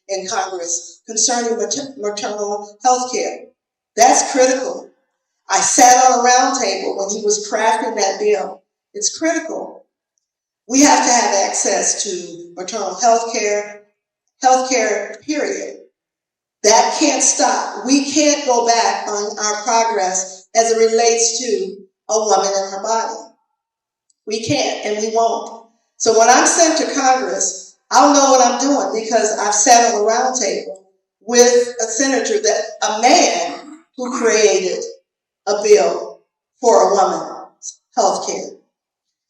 in Congress concerning maternal health care. That's critical. I sat on a round table when he was crafting that bill. It's critical. We have to have access to maternal health care, period. That can't stop. We can't go back on our progress as it relates to a woman and her body. We can't, and we won't. So when I'm sent to Congress, I'll know what I'm doing because I've sat on a round table with a senator, a man who created a bill for a woman's health care.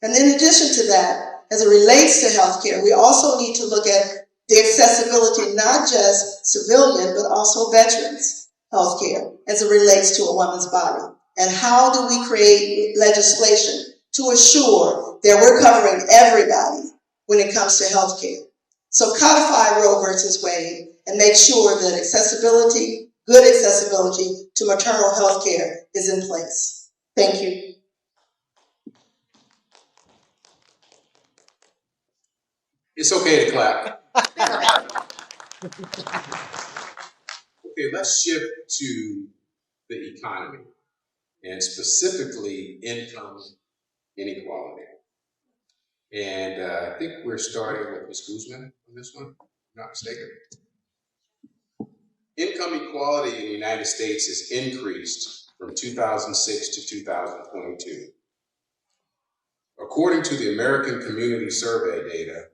And in addition to that, as it relates to health care, we also need to look at the accessibility, not just civilian, but also veterans' health care as it relates to a woman's body. And how do we create legislation to assure that we're covering everybody when it comes to health care? So codify Roe versus Wade and make sure that good accessibility to maternal health care is in place. Thank you.
It's okay to clap. Okay, let's shift to the economy and specifically income inequality. And I think we're starting with Ms. Guzman on this one, if I'm not mistaken. Income equality in the United States has increased from 2006 to 2022. According to the American Community Survey data,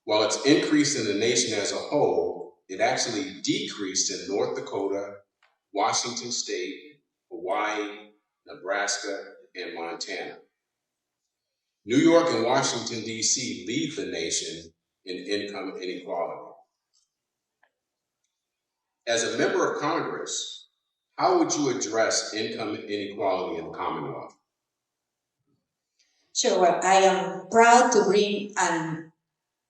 while it's increased in the nation as a whole, it actually decreased in North Dakota, Washington State, Hawaii, Nebraska, and Montana. New York and Washington, D.C. lead the nation in income inequality. As a member of Congress, how would you address income inequality in the Commonwealth?
Sure. Well, I am proud to bring and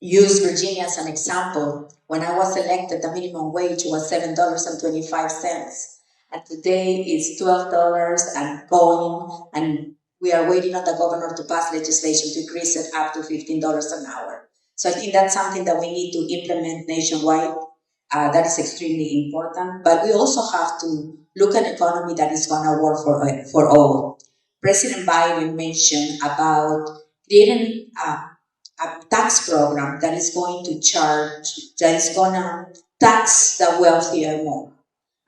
use Virginia as an example. When I was elected, the minimum wage was $7.25, and today it's $12 and going, and we are waiting on the governor to pass legislation to increase it up to $15 an hour. So I think that's something that we need to implement nationwide. That is extremely important, but we also have to look at an economy that is going to work for all. President Biden mentioned about creating a tax program that is going to tax the wealthier more.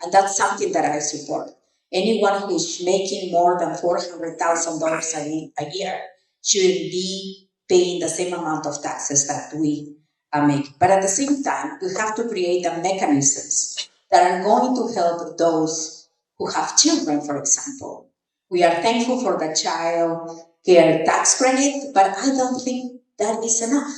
And that's something that I support. Anyone who's making more than $400,000 a year shouldn't be paying the same amount of taxes that we make. But at the same time, we have to create the mechanisms that are going to help those who have children, for example. We are thankful for the child care tax credit, but I don't think that is enough.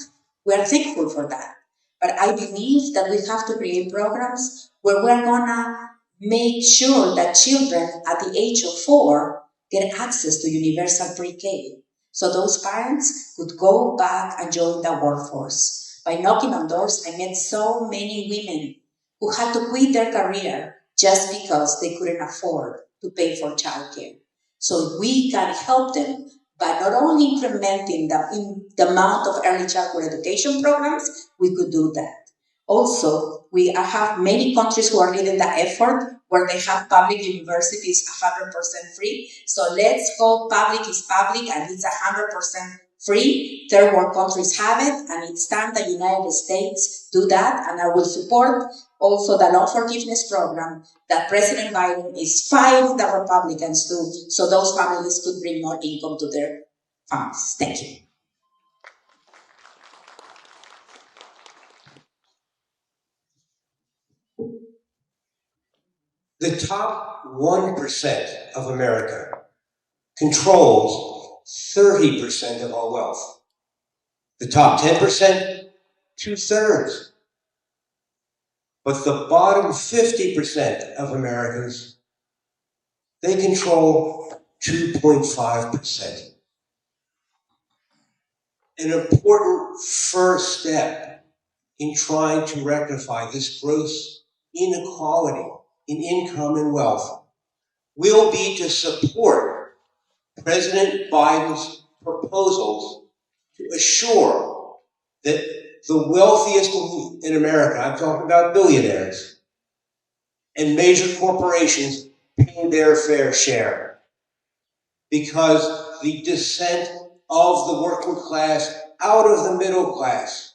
We are thankful for that. But I believe that we have to create programs where we're gonna make sure that children at the age of 4 get access to universal pre-K. So those parents could go back and join the workforce. By knocking on doors, I met so many women who had to quit their career just because they couldn't afford to pay for childcare. So we can help them by not only implementing the amount of early childhood education programs, we could do that. Also, we have many countries who are leading the effort where they have public universities 100% free. So let's go public is public and it's 100% free. Third world countries have it, and it's time the United States do that. And I will support also the loan forgiveness program that President Biden is fighting the Republicans to, so those families could bring more income to their families. Thank you.
The top 1% of America controls 30% of our wealth. The top 10%, 2/3. But the bottom 50% of Americans They control 2.5%. An important first step in trying to rectify this gross inequality in income and wealth will be to support President Biden's proposals to assure that the wealthiest in America, I'm talking about billionaires, and major corporations pay their fair share. Because the descent of the working class out of the middle class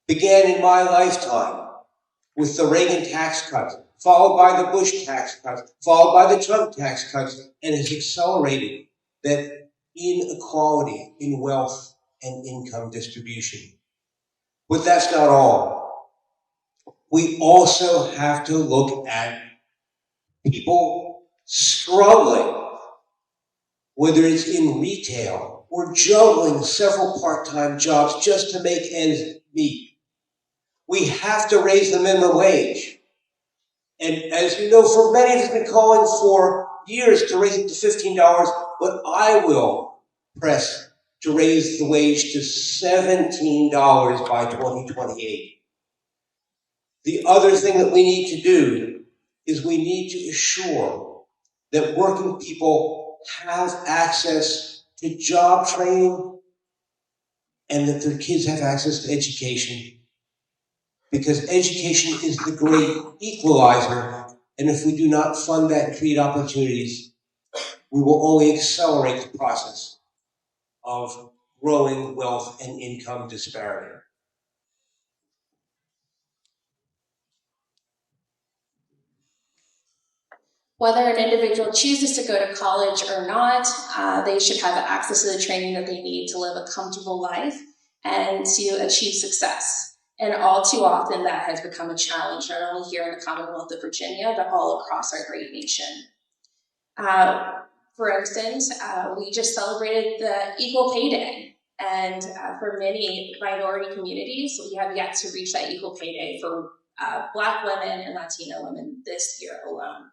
began in my lifetime with the Reagan tax cuts, followed by the Bush tax cuts, followed by the Trump tax cuts, and has accelerated that inequality in wealth and income distribution. But that's not all. We also have to look at people struggling, whether it's in retail or juggling several part-time jobs just to make ends meet. We have to raise the minimum wage. And as you know, for many of us have been calling for years to raise it to $15, but I will press to raise the wage to $17 by 2028. The other thing that we need to do is we need to assure that working people have access to job training and that their kids have access to education. Because education is the great equalizer, and if we do not fund that and create opportunities, we will only accelerate the process of growing wealth and income disparity.
Whether an individual chooses to go to college or not, they should have access to the training that they need to live a comfortable life and to achieve success. And all too often that has become a challenge, not only here in the Commonwealth of Virginia, but all across our great nation. For instance, we just celebrated the Equal Pay Day. And for many minority communities, we have yet to reach that Equal Pay Day for Black women and Latino women this year alone.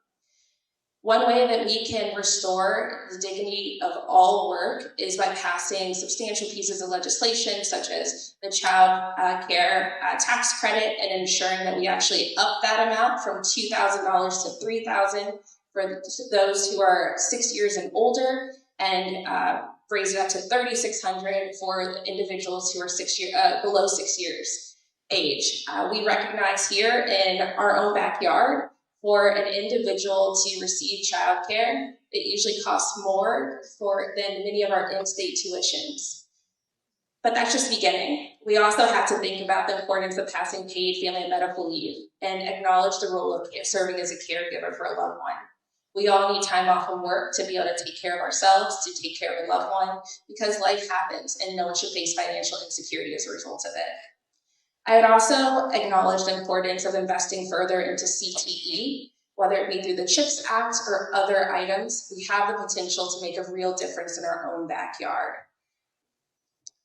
One way that we can restore the dignity of all work is by passing substantial pieces of legislation, such as the child care tax credit, and ensuring that we actually up that amount from $2,000 to $3,000 for those who are 6 years and older, and raise it up to $3,600 for individuals who are below 6 years age. We recognize here in our own backyard, for an individual to receive child care, it usually costs more than many of our in-state tuitions. But that's just beginning. We also have to think about the importance of passing paid family and medical leave and acknowledge the role of serving as a caregiver for a loved one. We all need time off from work to be able to take care of ourselves, to take care of a loved one, because life happens and no one should face financial insecurity as a result of it. I would also acknowledge the importance of investing further into CTE, whether it be through the CHIPS Act or other items. We have the potential to make a real difference in our own backyard.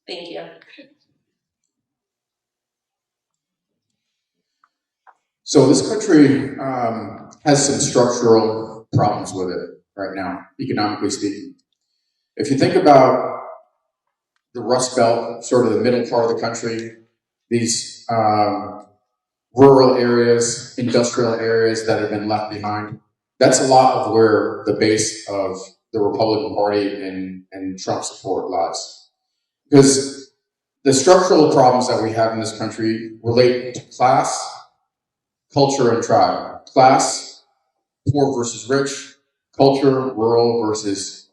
Thank you.
So this country has some structural problems with it right now, economically speaking. If you think about the Rust Belt, sort of the middle part of the country, these rural areas, industrial areas that have been left behind. That's a lot of where the base of the Republican Party and Trump support lies. Because the structural problems that we have in this country relate to class, culture, and tribe. Class, poor versus rich. Culture, rural versus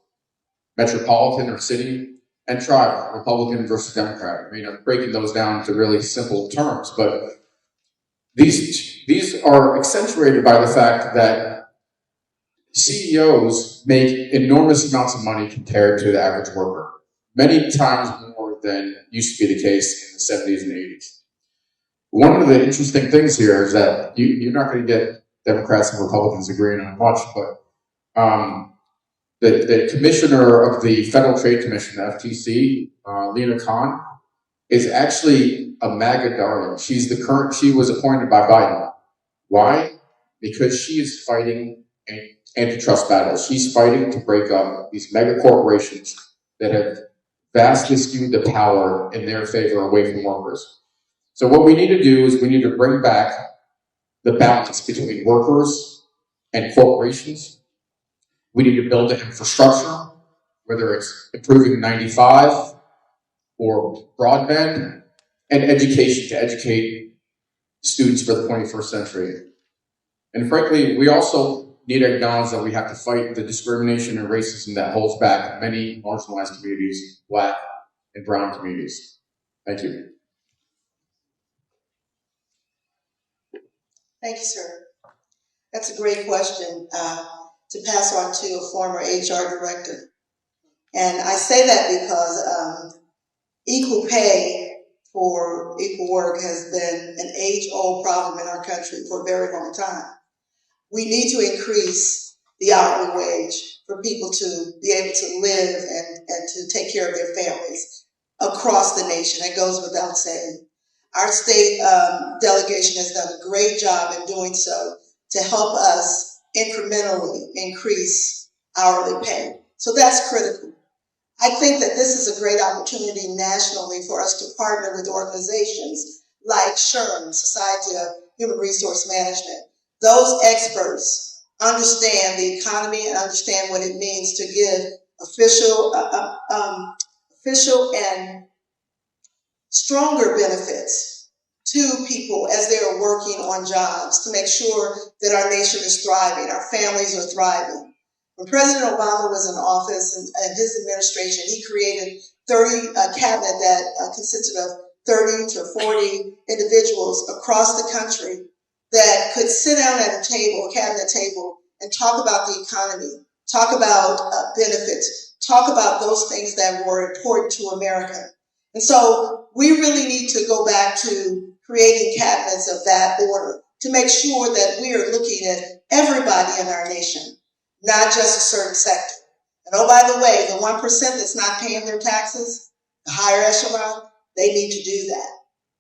metropolitan or city. And tribe, Republican versus Democrat. I mean, I'm breaking those down to really simple terms, but these are accentuated by the fact that CEOs make enormous amounts of money compared to the average worker. Many times more than used to be the case in the 70s and 80s. One of the interesting things here is that you're not going to get Democrats and Republicans agreeing on much, but the commissioner of the Federal Trade Commission, FTC, Lena Khan, is actually a MAGA darling. She was appointed by Biden. Why? Because she is fighting antitrust battles. She's fighting to break up these mega corporations that have vastly skewed the power in their favor away from workers. So what we need to do is we need to bring back the balance between workers and corporations. We need to build the infrastructure, whether it's improving 95 or broadband, and education to educate students for the 21st century. And frankly, we also need to acknowledge that we have to fight the discrimination and racism that holds back many marginalized communities, Black and brown communities. Thank you.
Thank you, sir. That's a great question to pass on to a former HR director. And I say that because equal pay for equal work has been an age-old problem in our country for a very long time. We need to increase the hourly wage for people to be able to live and to take care of their families across the nation. That goes without saying. Our state delegation has done a great job in doing so to help us incrementally increase hourly pay. So that's critical. I think that this is a great opportunity nationally for us to partner with organizations like SHRM, Society of Human Resource Management. Those experts understand the economy and understand what it means to give official and stronger benefits to people as they are working on jobs to make sure that our nation is thriving, our families are thriving. When President Obama was in office and his administration, he created a cabinet that consisted of 30 to 40 individuals across the country that could sit down at a table, a cabinet table, and talk about the economy, talk about benefits, talk about those things that were important to America. And so we really need to go back to creating cabinets of that order to make sure that we are looking at everybody in our nation, not just a certain sector. And oh, by the way, the 1% that's not paying their taxes, the higher echelon, they need to do that.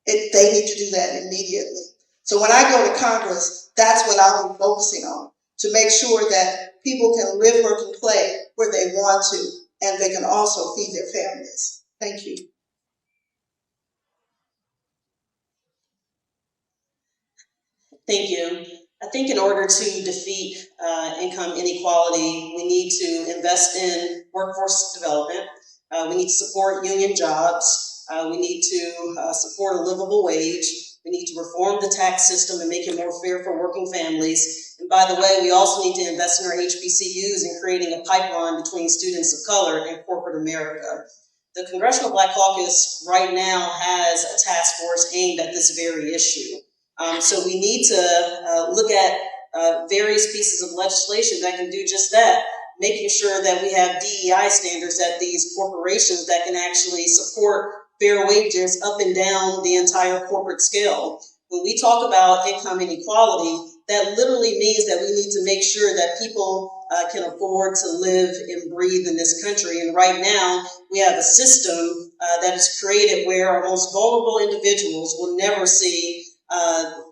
They need to do that immediately. So when I go to Congress, that's what I'll be focusing on, to make sure that people can live, work, and play where they want to, and they can also feed their families. Thank you.
Thank you. I think in order to defeat income inequality, we need to invest in workforce development. We need to support union jobs. We need to support a livable wage. We need to reform the tax system and make it more fair for working families. And by the way, we also need to invest in our HBCUs and creating a pipeline between students of color and corporate America. The Congressional Black Caucus right now has a task force aimed at this very issue. So we need to look at various pieces of legislation that can do just that, making sure that we have DEI standards at these corporations that can actually support fair wages up and down the entire corporate scale. When we talk about income inequality, that literally means that we need to make sure that people can afford to live and breathe in this country. And right now, we have a system that is created where our most vulnerable individuals will never see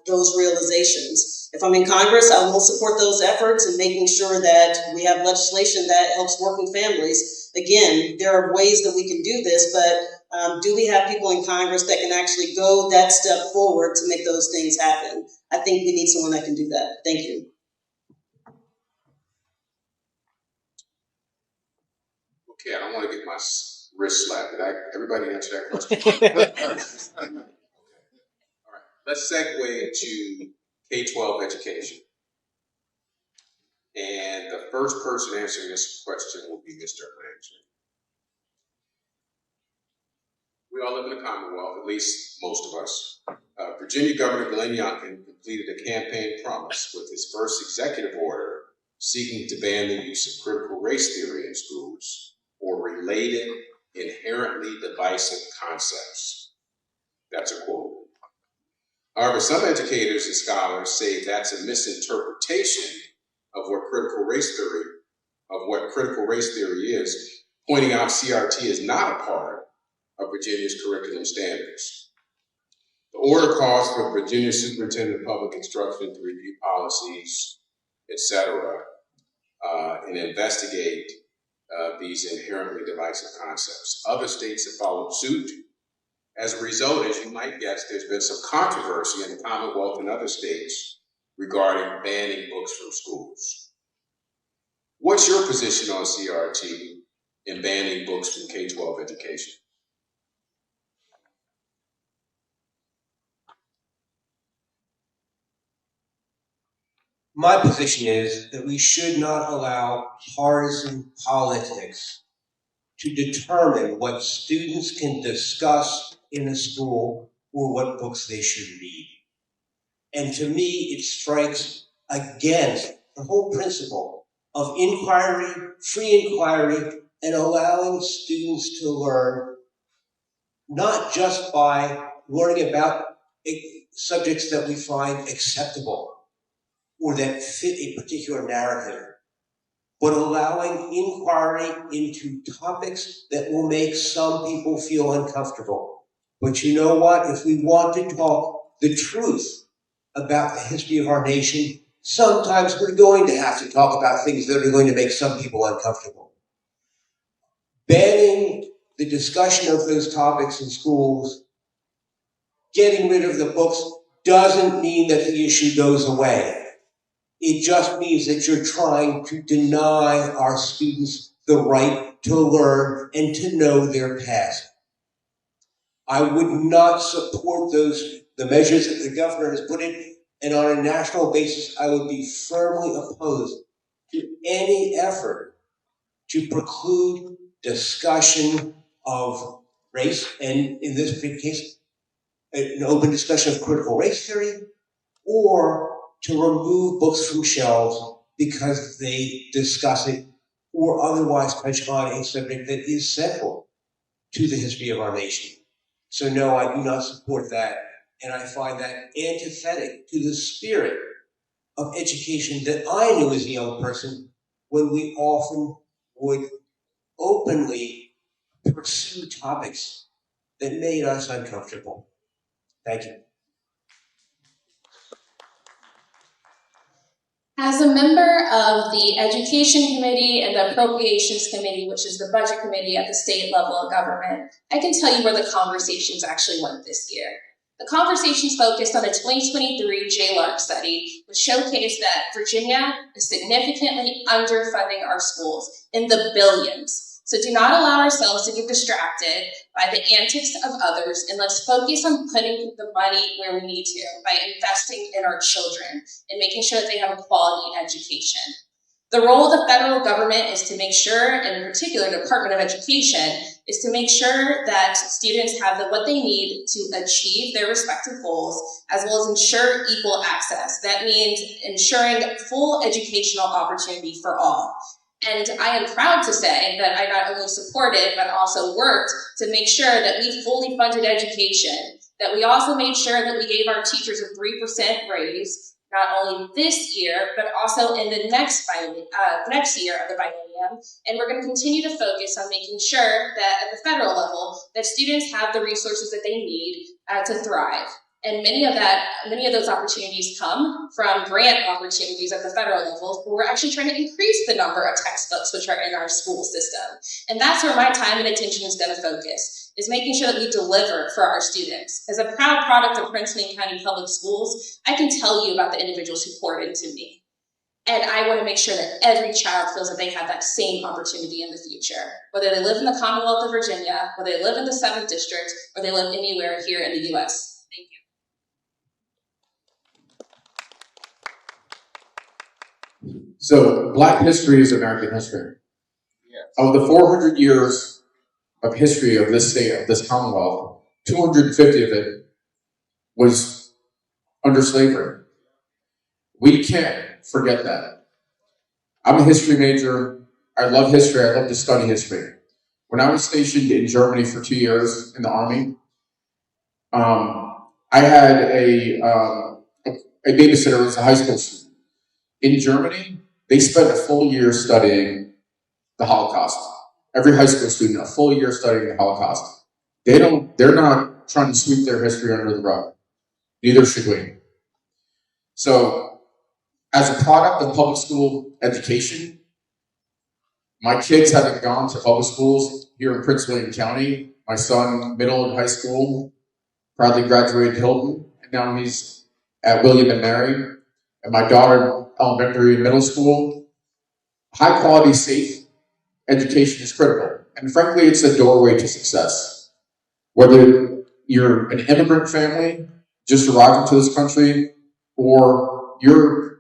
those realizations. If I'm in Congress, I will support those efforts in making sure that we have legislation that helps working families. Again, there are ways that we can do this, but do we have people in Congress that can actually go that step forward to make those things happen? I think we need someone that can do that. Thank you.
Okay, I don't want to get my wrist slapped. Did everybody answer that question? All right, let's segue into K-12 education. And the first person answering this question will be Mr. Langston. We all live in a Commonwealth, at least most of us. Virginia Governor Glenn Youngkin completed a campaign promise with his first executive order seeking to ban the use of critical race theory in schools or related inherently divisive concepts. That's a quote. However, some educators and scholars say that's a misinterpretation of what critical race theory is, pointing out CRT is not a part of Virginia's curriculum standards. The order calls for Virginia Superintendent of Public Instruction to review policies, etc., and investigate these inherently divisive concepts. Other states have followed suit. As a result, as you might guess, there's been some controversy in the Commonwealth and other states regarding banning books from schools. What's your position on CRT in banning books from K-12 education?
My position is that we should not allow partisan politics to determine what students can discuss in a school or what books they should read. And to me, it strikes against the whole principle of inquiry, free inquiry, and allowing students to learn not just by learning about subjects that we find acceptable or that fit a particular narrative, but allowing inquiry into topics that will make some people feel uncomfortable. But you know what? If we want to talk the truth about the history of our nation, sometimes we're going to have to talk about things that are going to make some people uncomfortable. Banning the discussion of those topics in schools, getting rid of the books, doesn't mean that the issue goes away. It just means that you're trying to deny our students the right to learn and to know their past. I would not support the measures that the governor has put in, and on a national basis, I would be firmly opposed to any effort to preclude discussion of race, and in this case, an open discussion of critical race theory, or to remove books from shelves because they discuss it or otherwise touch on a subject that is central to the history of our nation. So no, I do not support that, and I find that antithetic to the spirit of education that I knew as a young person, when we often would openly pursue topics that made us uncomfortable. Thank you.
As a member of the Education Committee and the Appropriations Committee, which is the budget committee at the state level of government, I can tell you where the conversations actually went this year. The conversations focused on the 2023 JLARC study, which showcased that Virginia is significantly underfunding our schools in the billions. So do not allow ourselves to get distracted by the antics of others, and let's focus on putting the money where we need to by investing in our children and making sure that they have a quality education. The role of the federal government is to make sure, and in particular the Department of Education, is to make sure that students have what they need to achieve their respective goals, as well as ensure equal access. That means ensuring full educational opportunity for all. And I am proud to say that I not only supported, but also worked to make sure that we fully funded education, that we also made sure that we gave our teachers a 3% raise, not only this year, but also in the next year of the biennium. And we're going to continue to focus on making sure that at the federal level, that students have the resources that they need to thrive. And many of those opportunities come from grant opportunities at the federal level, where we're actually trying to increase the number of textbooks which are in our school system. And that's where my time and attention is going to focus, is making sure that we deliver for our students. As a proud product of Prince William County Public Schools, I can tell you about the individuals who poured into me. And I want to make sure that every child feels that they have that same opportunity in the future, whether they live in the Commonwealth of Virginia, whether they live in the 7th District, or they live anywhere here in the U.S. Thank you.
So Black history is American history.
Yes.
Of the 400 years of history of this state, of this Commonwealth, 250 of it was under slavery. We can't forget that. I'm a history major. I love history. I love to study history. When I was stationed in Germany for 2 years in the Army, I had a babysitter who was a high school student. In Germany, they spent a full year studying the Holocaust. Every high school student, a full year studying the Holocaust. They're not trying to sweep their history under the rug. Neither should we. So, as a product of public school education, My kids haven't gone to public schools here in Prince William County. My son, middle and high school, proudly graduated Hilton, and now he's at William and Mary. And my daughter, elementary and middle school. High quality, safe education is critical. And frankly, it's a doorway to success. Whether you're an immigrant family just arriving to this country, or you're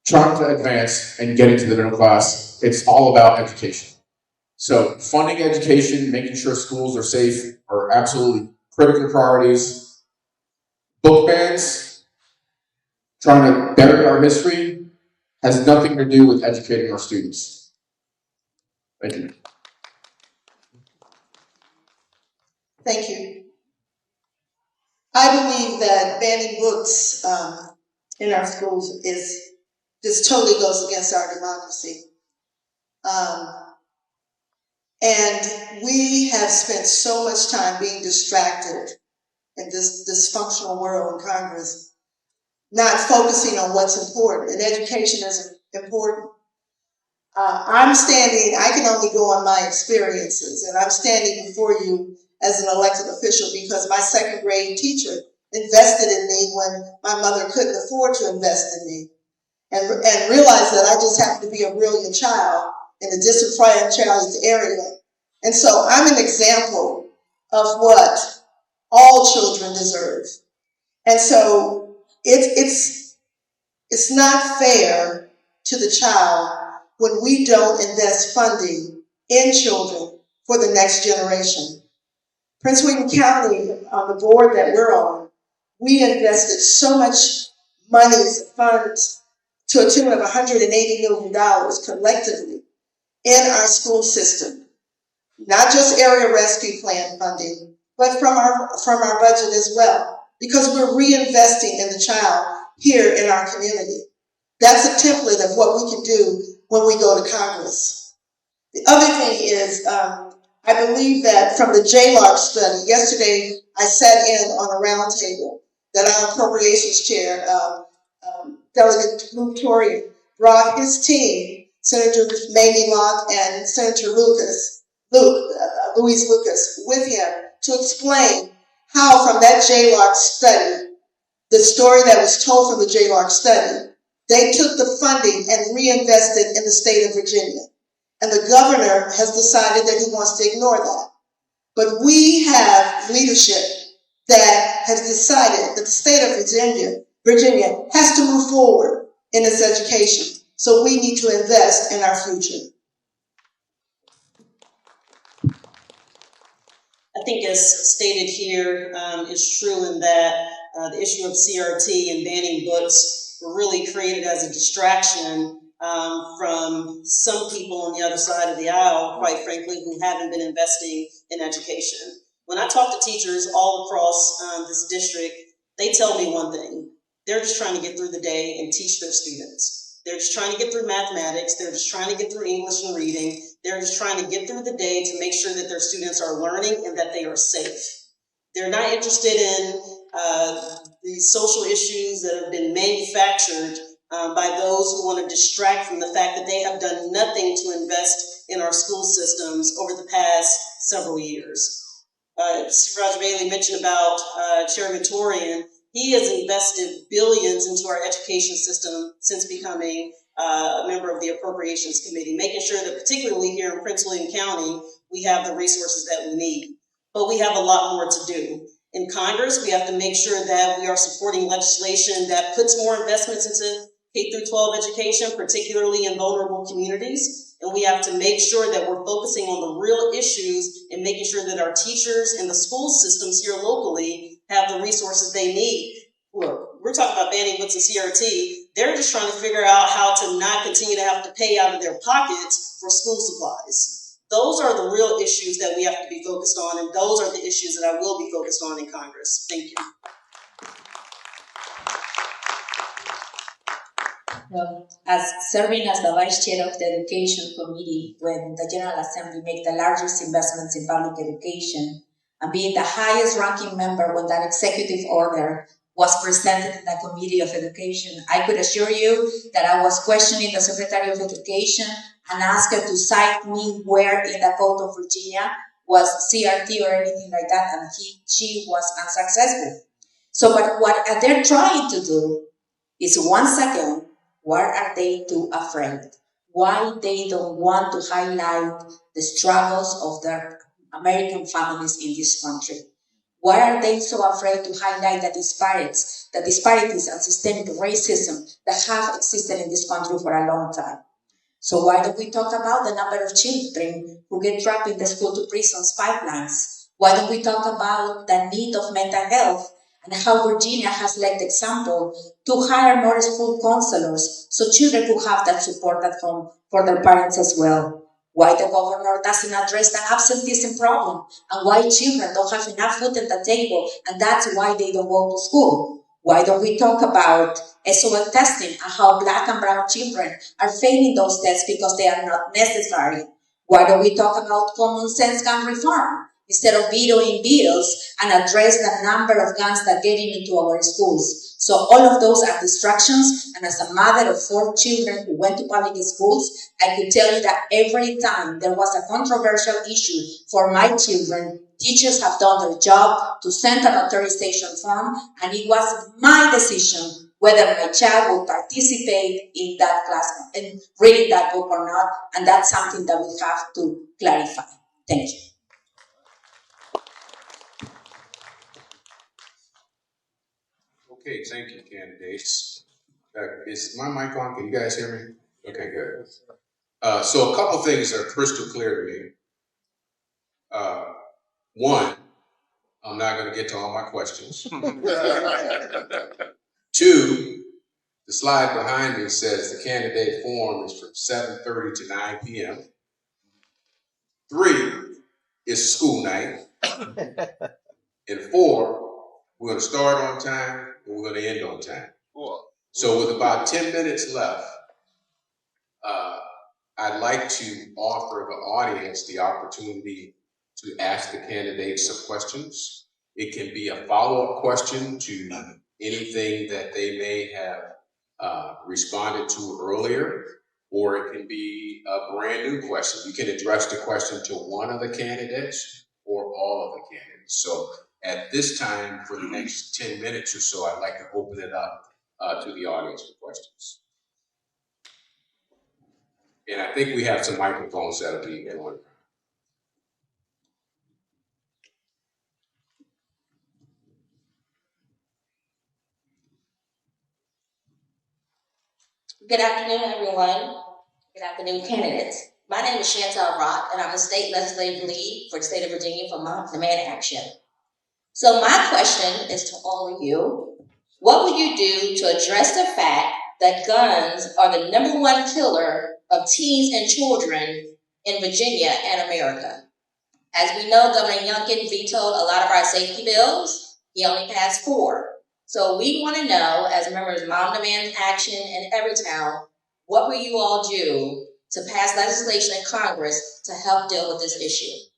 trying to advance and get into the middle class, it's all about education. So funding education, making sure schools are safe are absolutely critical priorities. Book bans, trying to bury our history, has nothing to do with educating our students. Thank you.
Thank you. I believe that banning books in our schools just totally goes against our democracy. And we have spent so much time being distracted in this dysfunctional world in Congress, not focusing on what's important. And education is important. I can only go on my experiences, and I'm standing before you as an elected official because my second grade teacher invested in me when my mother couldn't afford to invest in me, and realized that I just happened to be a brilliant child in a disenfranchised area. And so I'm an example of what all children deserve. And so it's not fair to the child when we don't invest funding in children for the next generation. Prince William County, on the board that we're on, we invested so much money, funds, to a tune of $180 million collectively in our school system. Not just area rescue plan funding, but from our budget as well, because we're reinvesting in the child here in our community. That's a template of what we can do when we go to Congress. The other thing is, I believe that from the JLARC study, yesterday I sat in on a round table that our appropriations chair, Delegate Luke Torian, brought his team, Senator Mamie Locke and Senator Louis Lucas, with him to explain how from that JLARC study, the story that was told from the JLARC study, they took the funding and reinvested in the state of Virginia. And the governor has decided that he wants to ignore that. But we have leadership that has decided that the state of Virginia has to move forward in its education. So we need to invest in our future.
I think as stated here, is true in that the issue of CRT and banning books were really created as a distraction from some people on the other side of the aisle, quite frankly, who haven't been investing in education. When I talk to teachers all across this district, they tell me one thing. They're just trying to get through the day and teach their students. They're just trying to get through mathematics. They're just trying to get through English and reading. They're just trying to get through the day to make sure that their students are learning and that they are safe. They're not interested in the social issues that have been manufactured by those who want to distract from the fact that they have done nothing to invest in our school systems over the past several years. Supervisor Bailey mentioned about Chairman Torian. He has invested billions into our education system since becoming a member of the Appropriations Committee, making sure that particularly here in Prince William County, we have the resources that we need. But we have a lot more to do. In Congress, we have to make sure that we are supporting legislation that puts more investments into K-12 education, particularly in vulnerable communities. And we have to make sure that we're focusing on the real issues and making sure that our teachers and the school systems here locally have the resources they need. Look, we're talking about banning books and CRT. They're just trying to figure out how to not continue to have to pay out of their pockets for school supplies. Those are the real issues that we have to be focused on, and those are the issues that I will be focused on in Congress. Thank you.
Well, as serving as the Vice Chair of the Education Committee when the General Assembly made the largest investments in public education, and being the highest ranking member when that executive order was presented in the Committee of Education. I could assure you that I was questioning the Secretary of Education and asked her to cite me where in the Code of Virginia was CRT or anything like that, and she was unsuccessful. So what they're trying to do is, once again, why are they too afraid? Why they don't want to highlight the struggles of their American families in this country? Why are they so afraid to highlight the disparities and systemic racism that have existed in this country for a long time? So why don't we talk about the number of children who get trapped in the school to prisons pipelines? Why don't we talk about the need of mental health and how Virginia has led the example to hire more school counselors so children who have that support at home for their parents as well? Why the governor doesn't address the absenteeism problem, and why children don't have enough food at the table, and that's why they don't go to school? Why don't we talk about SOL testing and how Black and brown children are failing those tests because they are not necessary? Why don't we talk about common sense gun reform instead of vetoing bills and address the number of guns that get into our schools? So all of those are distractions, and as a mother of 4 children who went to public schools, I could tell you that every time there was a controversial issue for my children, teachers have done their job to send an authorization form, and it was my decision whether my child would participate in that class and reading that book or not, and that's something that we have to clarify. Thank you.
Okay, thank you, candidates. Is my mic on? Can you guys hear me? Okay, good. So a couple things are crystal clear to me. One, I'm not going to get to all my questions. 2, the slide behind me says the candidate forum is from 7:30 to 9 p.m. 3, it's school night. And 4, we're going to start on time and we're going to end on time. Cool. So with about 10 minutes left, I'd like to offer the audience the opportunity to ask the candidates some questions. It can be a follow-up question to anything that they may have responded to earlier, or it can be a brand new question. You can address the question to one of the candidates or all of the candidates. So at this time, for the next 10 minutes or so, I'd like to open it up to the audience for questions. And I think we have some microphones that'll be in order.
Good afternoon, everyone. Good afternoon, candidates. My name is Chantal Rock, and I'm a state legislative lead for the state of Virginia for Mom Demand Action. So my question is to all of you. What would you do to address the fact that guns are the #1 killer of teens and children in Virginia and America? As we know, Governor Youngkin vetoed a lot of our safety bills. He only passed 4. So we want to know, as members of Mom Demands Action in Everytown, what will you all do to pass legislation in Congress to help deal with this issue?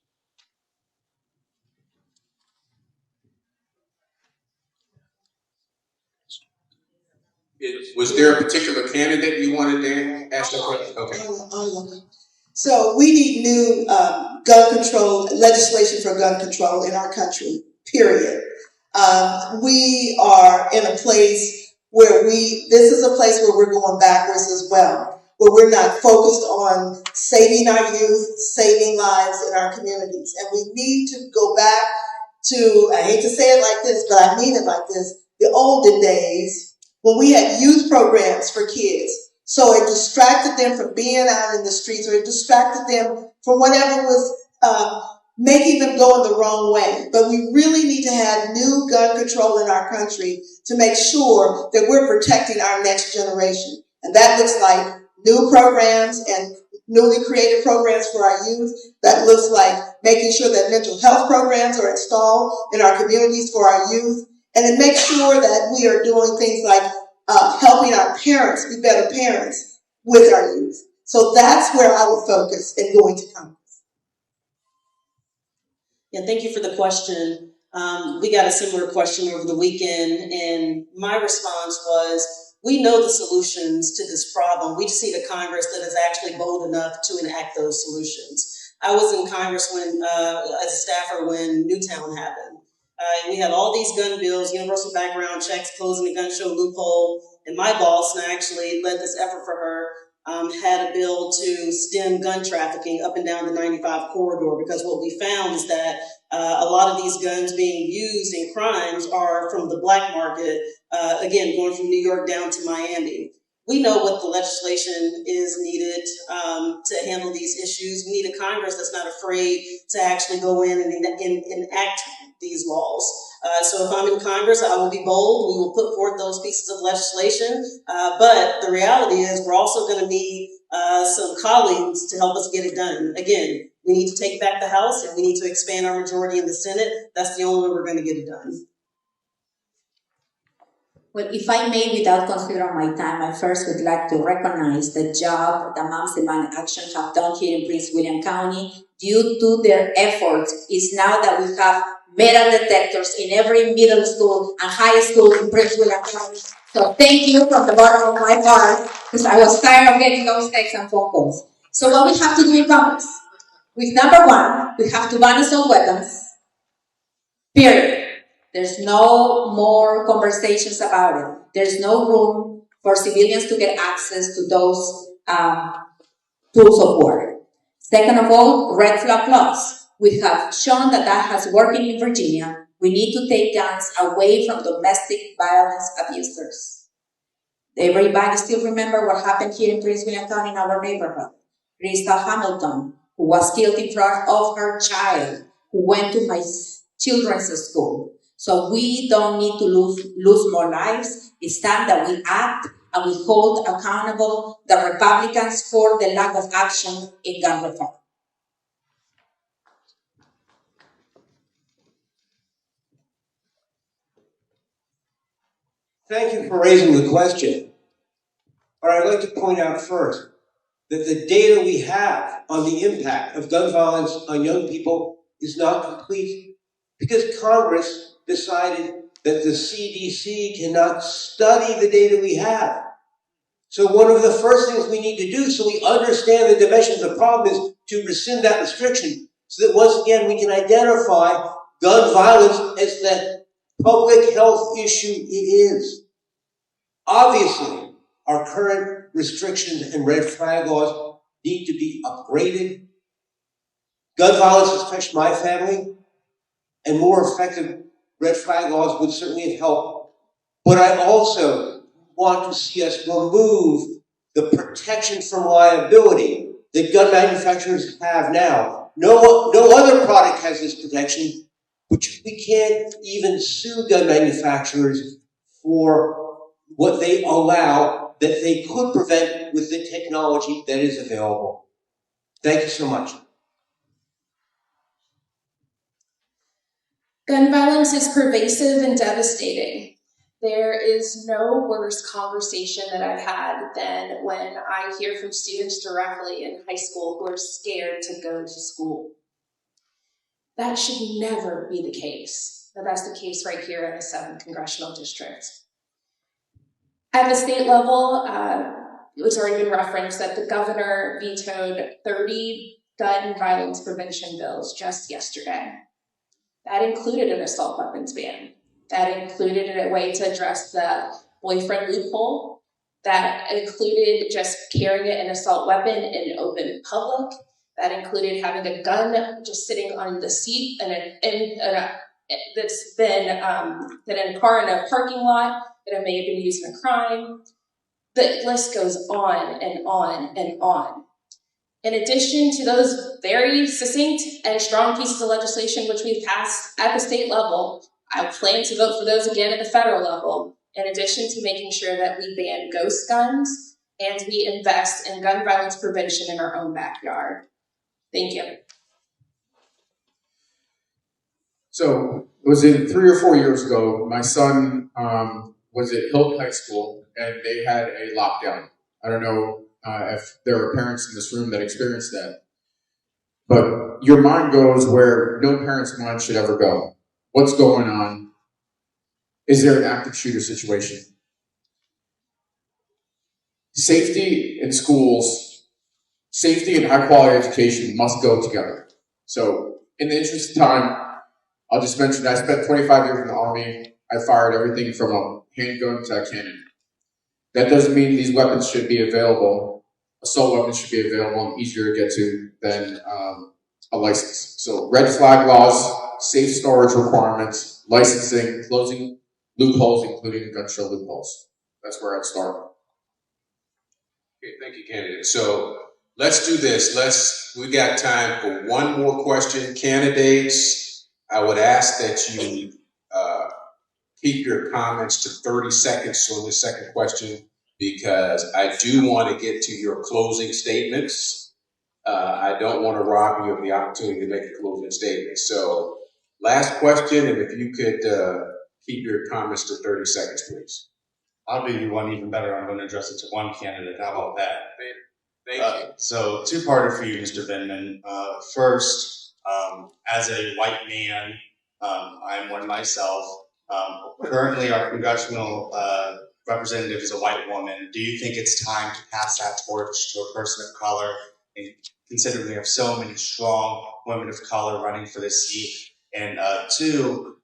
Was there a particular candidate you wanted to ask the question? Okay.
So we need new gun control, legislation for gun control in our country, period. We are in a place where this is a place where we're going backwards as well, where we're not focused on saving our youth, saving lives in our communities. And we need to go back to, I hate to say it like this, but I mean it like this, the olden days when we had youth programs for kids. So it distracted them from being out in the streets, or it distracted them from whatever was making them go in the wrong way. But we really need to have new gun control in our country to make sure that we're protecting our next generation. And that looks like new programs and newly created programs for our youth. That looks like making sure that mental health programs are installed in our communities for our youth. And it makes sure that we are doing things like helping our parents be better parents with our youth. So that's where I would focus in going to Congress.
Yeah, thank you for the question. We got a similar question over the weekend, and my response was, we know the solutions to this problem. We just need a Congress that is actually bold enough to enact those solutions. I was in Congress when, as a staffer when Newtown happened. We had all these gun bills, universal background checks, closing the gun show loophole, and my boss, and I actually led this effort for her, had a bill to stem gun trafficking up and down the 95 corridor, because what we found is that a lot of these guns being used in crimes are from the black market, again, going from New York down to Miami. We know what the legislation is needed to handle these issues. We need a Congress that's not afraid to actually go in and enact these laws. So if I'm in Congress, I will be bold. We will put forth those pieces of legislation. But the reality is we're also going to need some colleagues to help us get it done. Again, we need to take back the House and we need to expand our majority in the Senate. That's the only way we're going to get it done.
Well, if I may, without considering my time, I first would like to recognize the job that Moms Demand Action have done here in Prince William County. Due to their efforts, is now that we have metal detectors in every middle school and high school in Prince William County. So thank you from the bottom of my heart, because I was tired of getting those texts and phone calls. So what we have to do in Congress? With number one, we have to ban assault weapons. Period. There's no more conversations about it. There's no room for civilians to get access to those tools of war. Second of all, red flag laws. We have shown that that has worked in Virginia. We need to take guns away from domestic violence abusers. Everybody still remember what happened here in Prince William County in our neighborhood. Krista Hamilton, who was killed in front of her child, who went to my children's school. So we don't need to lose more lives. It's time that we act and we hold accountable the Republicans for the lack of action in gun reform.
Thank you for raising the question. But I'd like to point out first that the data we have on the impact of gun violence on young people is not complete, because Congress decided that the CDC cannot study the data we have. So one of the first things we need to do, so we understand the dimensions of the problem, is to rescind that restriction, so that once again we can identify gun violence as the public health issue it is. Obviously, our current restrictions and red flag laws need to be upgraded. Gun violence has touched my family, and more effective red flag laws would certainly have helped. But I also want to see us remove the protection from liability that gun manufacturers have now. No other product has this protection, but we can't even sue gun manufacturers for what they allow that they could prevent with the technology that is available. Thank you so much.
Gun violence is pervasive and devastating. There is no worse conversation that I've had than when I hear from students directly in high school who are scared to go to school. That should never be the case, but that's the case right here in the 7th Congressional District. At the state level, it's already been referenced that the governor vetoed 30 gun violence prevention bills just yesterday. That included an assault weapons ban. That included a way to address the boyfriend loophole. That included just carrying an assault weapon in open public. That included having a gun just sitting on the seat that's been that in a car in a parking lot that may have been used in a crime. The list goes on and on and on. In addition to those very succinct and strong pieces of legislation which we've passed at the state level, I plan to vote for those again at the federal level, in addition to making sure that we ban ghost guns and we invest in gun violence prevention in our own backyard. Thank you.
So, was it 3 or 4 years ago, my son was at Hilton High School, and they had a lockdown. I don't know if there are parents in this room that experienced that. But your mind goes where no parent's mind should ever go. what's going on? Is there an active shooter situation? Safety in schools, safety and high quality education must go together. So in the interest of time, I'll just mention I spent 25 years in the Army. I fired everything from a handgun to a cannon. That doesn't mean these weapons should be available. Assault weapons should be available and easier to get to than a license. So red flag laws, safe storage requirements, licensing, closing loopholes, including gun show loopholes. That's where I'd start.
Okay, thank you, candidate. So let's do this. We got time for one more question. Candidates, I would ask that you keep your comments to 30 seconds on the second question, because I do want to get to your closing statements. I don't want to rob you of the opportunity to make a closing statement. So last question, and if you could keep your comments to 30 seconds, please.
I'll do you one even better. I'm going to address it to one candidate. How about that?
Thank you.
So two-parter for you, Mr. Vindman. First, as a white man, I'm one myself. Currently, our congressional representative is a white woman. Do you think it's time to pass that torch to a person of color? And considering we have so many strong women of color running for this seat. And two,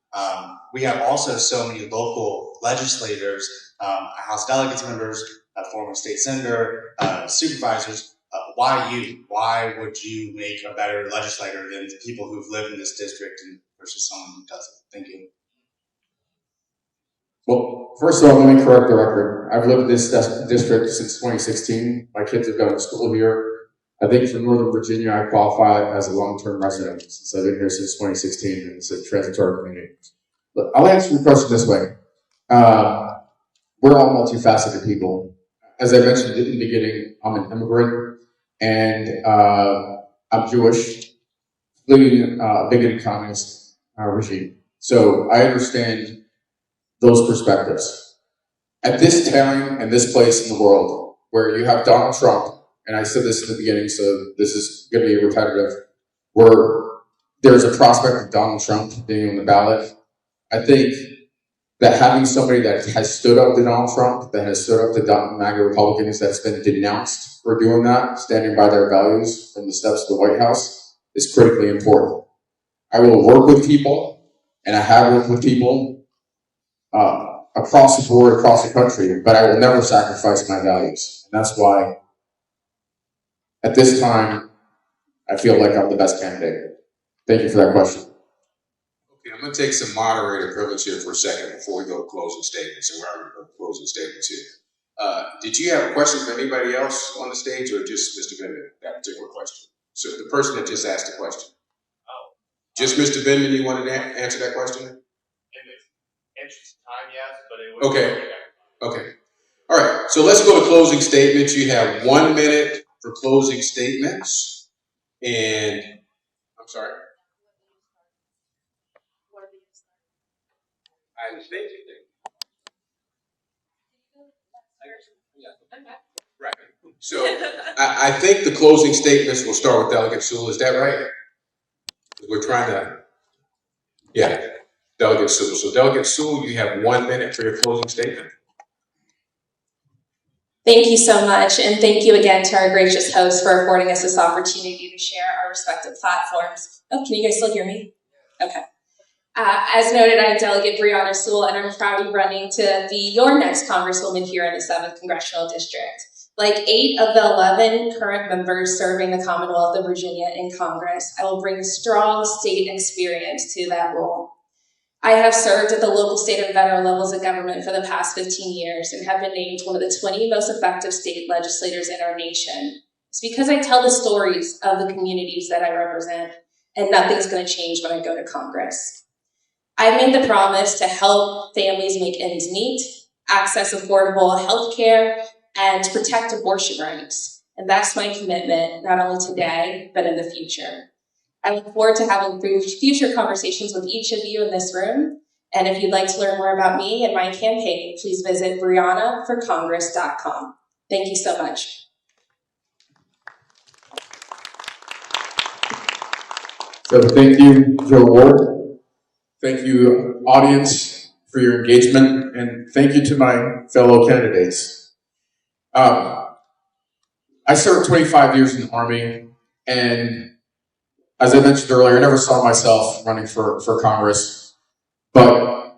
we have also so many local legislators, House delegates members, former state senator, supervisors. Why you? Why would you make a better legislator than the people who've lived in this district versus someone who doesn't? Thank you.
Well, first of all, let me correct the record. I've lived in this district since 2016. My kids have gone to school here. I think for Northern Virginia, I qualify as a long-term resident since I've been here since 2016, and it's a transitory community. But I'll answer your question this way. We're all multifaceted people. As I mentioned in the beginning, I'm an immigrant, and I'm Jewish, fleeing a bigoted communist regime. So I understand those perspectives. At this time and this place in the world where you have Donald Trump, and I said this in the beginning, so this is going to be repetitive, where there's a prospect of Donald Trump being on the ballot, I think that having somebody that has stood up to Donald Trump, that has stood up to MAGA Republicans, that's been denounced for doing that, standing by their values from the steps of the White House, is critically important. I will work with people, and I have worked with people across the board, across the country, but I will never sacrifice my values. And that's why, at this time, I feel like I'm the best candidate. Thank you for that question.
Okay, I'm going to take some moderator privilege here for a second before we go to closing statements, and we're already going to closing statements here. Did you have a question for anybody else on the stage, or just Mr. Vindman, that particular question? So the person that just asked the question. Just Mr. Vindman, you wanted to answer that question?
Interest time, yes, but it would
Okay. All right. So let's go to closing statements. You have 1 minute for closing statements. And I'm sorry. I think right. So I think the closing statements will start with Delegate Sewell. Is that right? We're trying to. Yeah. Delegate Sewell. So Delegate Sewell, you have 1 minute for your closing statement.
Thank you so much, and thank you again to our gracious host for affording us this opportunity to share our respective platforms. Oh, can you guys still hear me? Okay. As noted, I'm Delegate Brianna Sewell, and I'm proudly running to be your next Congresswoman here in the 7th Congressional District. Like 8 of the 11 current members serving the Commonwealth of Virginia in Congress, I will bring strong state experience to that role. I have served at the local, state, and federal levels of government for the past 15 years and have been named one of the 20 most effective state legislators in our nation. It's because I tell the stories of the communities that I represent, and nothing's going to change when I go to Congress. I've made the promise to help families make ends meet, access affordable health care, and protect abortion rights. And that's my commitment, not only today, but in the future. I look forward to having future conversations with each of you in this room. And if you'd like to learn more about me and my campaign, please visit briannaforcongress.com. Thank you so much.
So thank you, Joe Ward. Thank you, audience, for your engagement, and thank you to my fellow candidates. I served 25 years in the Army, and as I mentioned earlier, I never saw myself running for Congress, but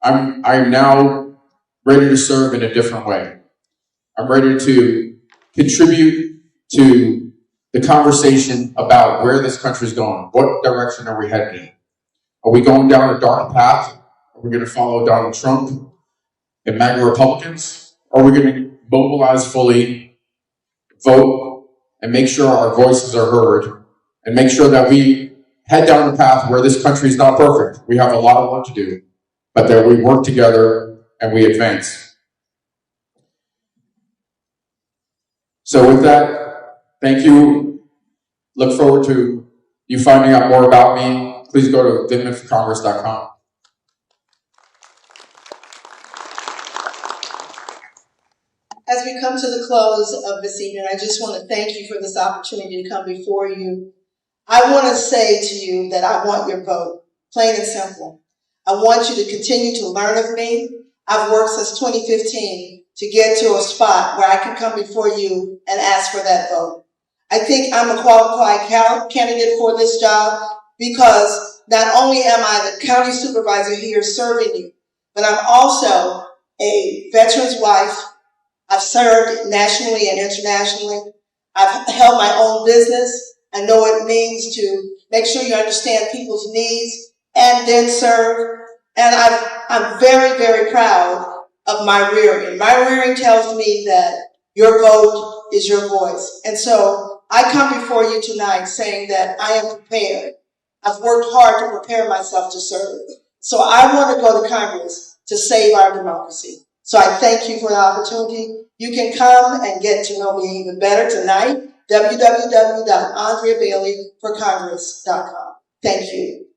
I'm now ready to serve in a different way. I'm ready to contribute to the conversation about where this country is going. What direction are we heading in? Are we going down a dark path? Are we going to follow Donald Trump and MAGA Republicans? Or are we going to mobilize fully, vote, and make sure our voices are heard, and make sure that we head down a path where this country is not perfect? We have a lot of work to do, but that we work together and we advance. So with that, thank you. Look forward to you finding out more about me. Please go to VinmanForCongress.com.
As we come to the close of this evening, I just want to thank you for this opportunity to come before you. I want to say to you that I want your vote, plain and simple. I want you to continue to learn of me. I've worked since 2015 to get to a spot where I can come before you and ask for that vote. I think I'm a qualified candidate for this job because not only am I the county supervisor here serving you, but I'm also a veteran's wife. I've served nationally and internationally. I've held my own business. I know what it means to make sure you understand people's needs and then serve. And I'm very, very proud of my rearing. My rearing tells me that your vote is your voice. And so I come before you tonight saying that I am prepared. I've worked hard to prepare myself to serve. So I want to go to Congress to save our democracy. So I thank you for the opportunity. You can come and get to know me even better tonight. www.andreabaileyforcongress.com. Thank you.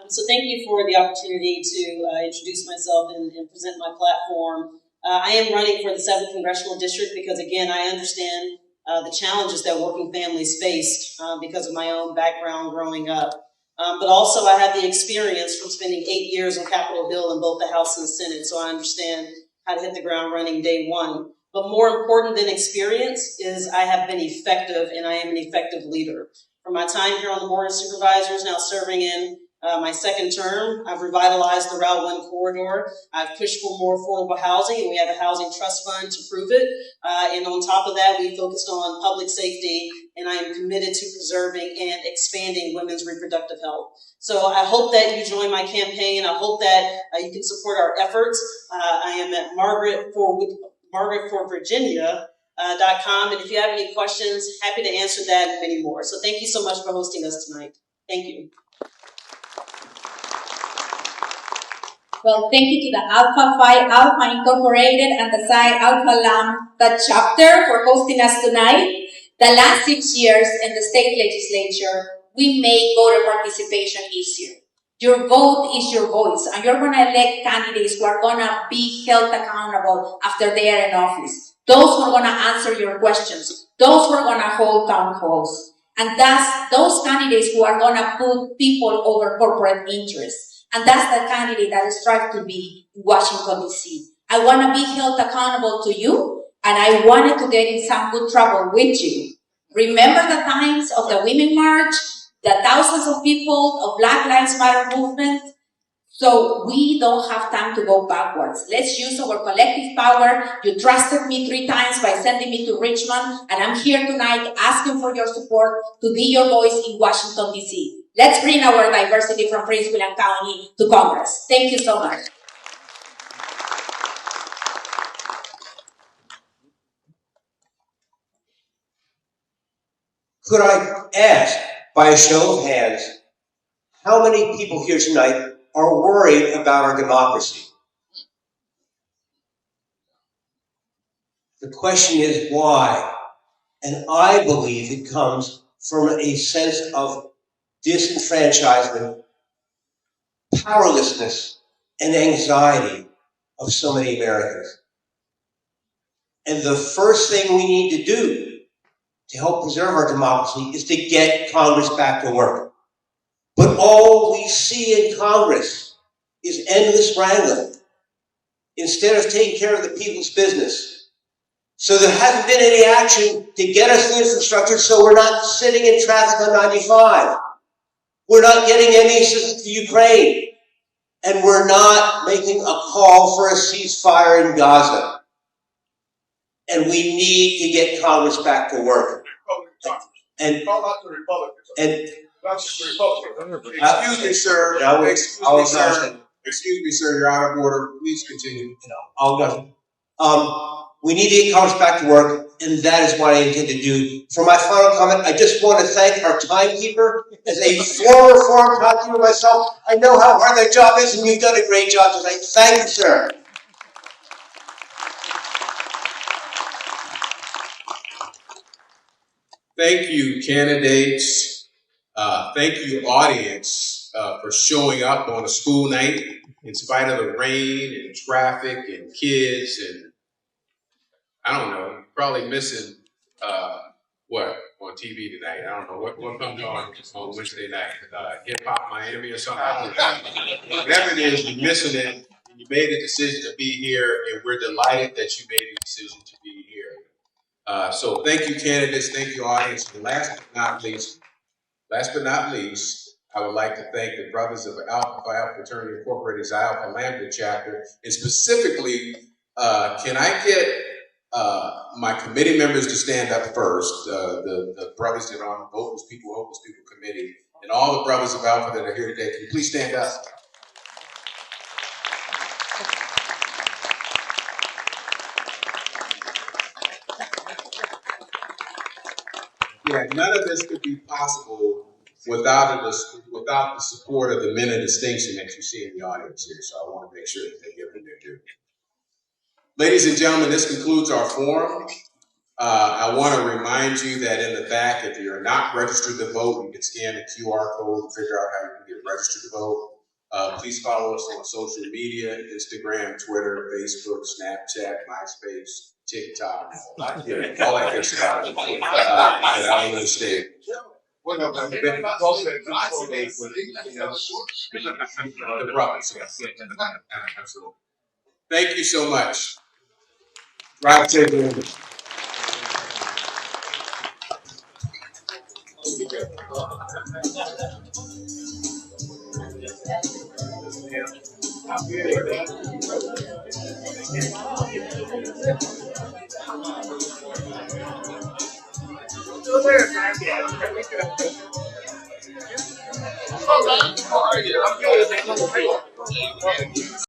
So thank you for the opportunity to introduce myself and present my platform. I am running for the 7th Congressional District because, again, I understand the challenges that working families faced because of my own background growing up. But also I have the experience from spending 8 years on Capitol Hill in both the House and the Senate, so I understand how to hit the ground running day one. But more important than experience is I have been effective, and I am an effective leader. For my time here on the Board of Supervisors, now serving in my second term, I've revitalized the Route 1 corridor. I've pushed for more affordable housing, and we have a housing trust fund to prove it. And on top of that, we focused on public safety, and I am committed to preserving and expanding women's reproductive health. So I hope that you join my campaign. I hope that you can support our efforts. I am at MargaretForVirginia.com, and if you have any questions, happy to answer that and many more. So thank you so much for hosting us tonight. Thank you.
Well, thank you to the Alpha Phi Alpha Incorporated and the Psi Alpha Lambda chapter for hosting us tonight. The last 6 years in the state legislature, we made voter participation easier. Your vote is your voice, and you're going to elect candidates who are going to be held accountable after they are in office. Those who are going to answer your questions. Those who are going to hold town halls. And that's those candidates who are going to put people over corporate interests. And that's the candidate that I strive to be in Washington, D.C. I want to be held accountable to you, and I wanted to get in some good trouble with you. Remember the times of the Women March, the thousands of people of Black Lives Matter movement? So we don't have time to go backwards. Let's use our collective power. You trusted me 3 times by sending me to Richmond, and I'm here tonight asking for your support to be your voice in Washington, D.C. Let's bring our diversity from Prince William County to Congress. Thank you so much.
Could I ask, by a show of hands, how many people here tonight are worried about our democracy? The question is why? And I believe it comes from a sense of disenfranchisement, powerlessness, and anxiety of so many Americans. And the first thing we need to do to help preserve our democracy is to get Congress back to work. But all we see in Congress is endless wrangling instead of taking care of the people's business. So there hasn't been any action to get us the infrastructure, so we're not sitting in traffic on 95. We're not getting any assistance to Ukraine. And we're not making a call for a ceasefire in Gaza. And we need to get Congress back to work. And
Call out the Republicans.
And
Not just the Republicans. Excuse me, sir. Excuse me, sir. You're out of order. Please continue.
We need to get Congress back to work, and that is what I intend to do. For my final comment, I just want to thank our timekeeper. As a former timekeeper myself, I know how hard that job is, and you've done a great job tonight. Thank you, sir.
Thank you, candidates. Thank you, audience, for showing up on a school night in spite of the rain and traffic and kids and I don't know, probably missing what on TV tonight. I don't know what comes on Wednesday night. Hip Hop Miami or something. Whatever it is, you're missing it. And you made a decision to be here, and we're delighted that you made a decision to be here. So thank you, candidates. Thank you, audience. And last but not least, I would like to thank the brothers of Alpha Phi Alpha Fraternity Incorporated, Xi Alpha Lambda chapter, and specifically, can I get my committee members to stand up first, the brothers that are on the Hopeless People Committee, and all the brothers of Alpha that are here today. Can you please stand up? Yeah, none of this could be possible without the support of the men of distinction that you see in the audience here. So I want to make sure that they give them their due. Ladies and gentlemen, this concludes our forum. I want to remind you that in the back, if you're not registered to vote, you can scan the QR code and figure out how you can get registered to vote. Please follow us on social media, Instagram, Twitter, Facebook, Snapchat, MySpace, TikTok, all that good stuff. And I don't understand. The brothers, yes. Absolutely. Thank you so much. Drive safe. All right.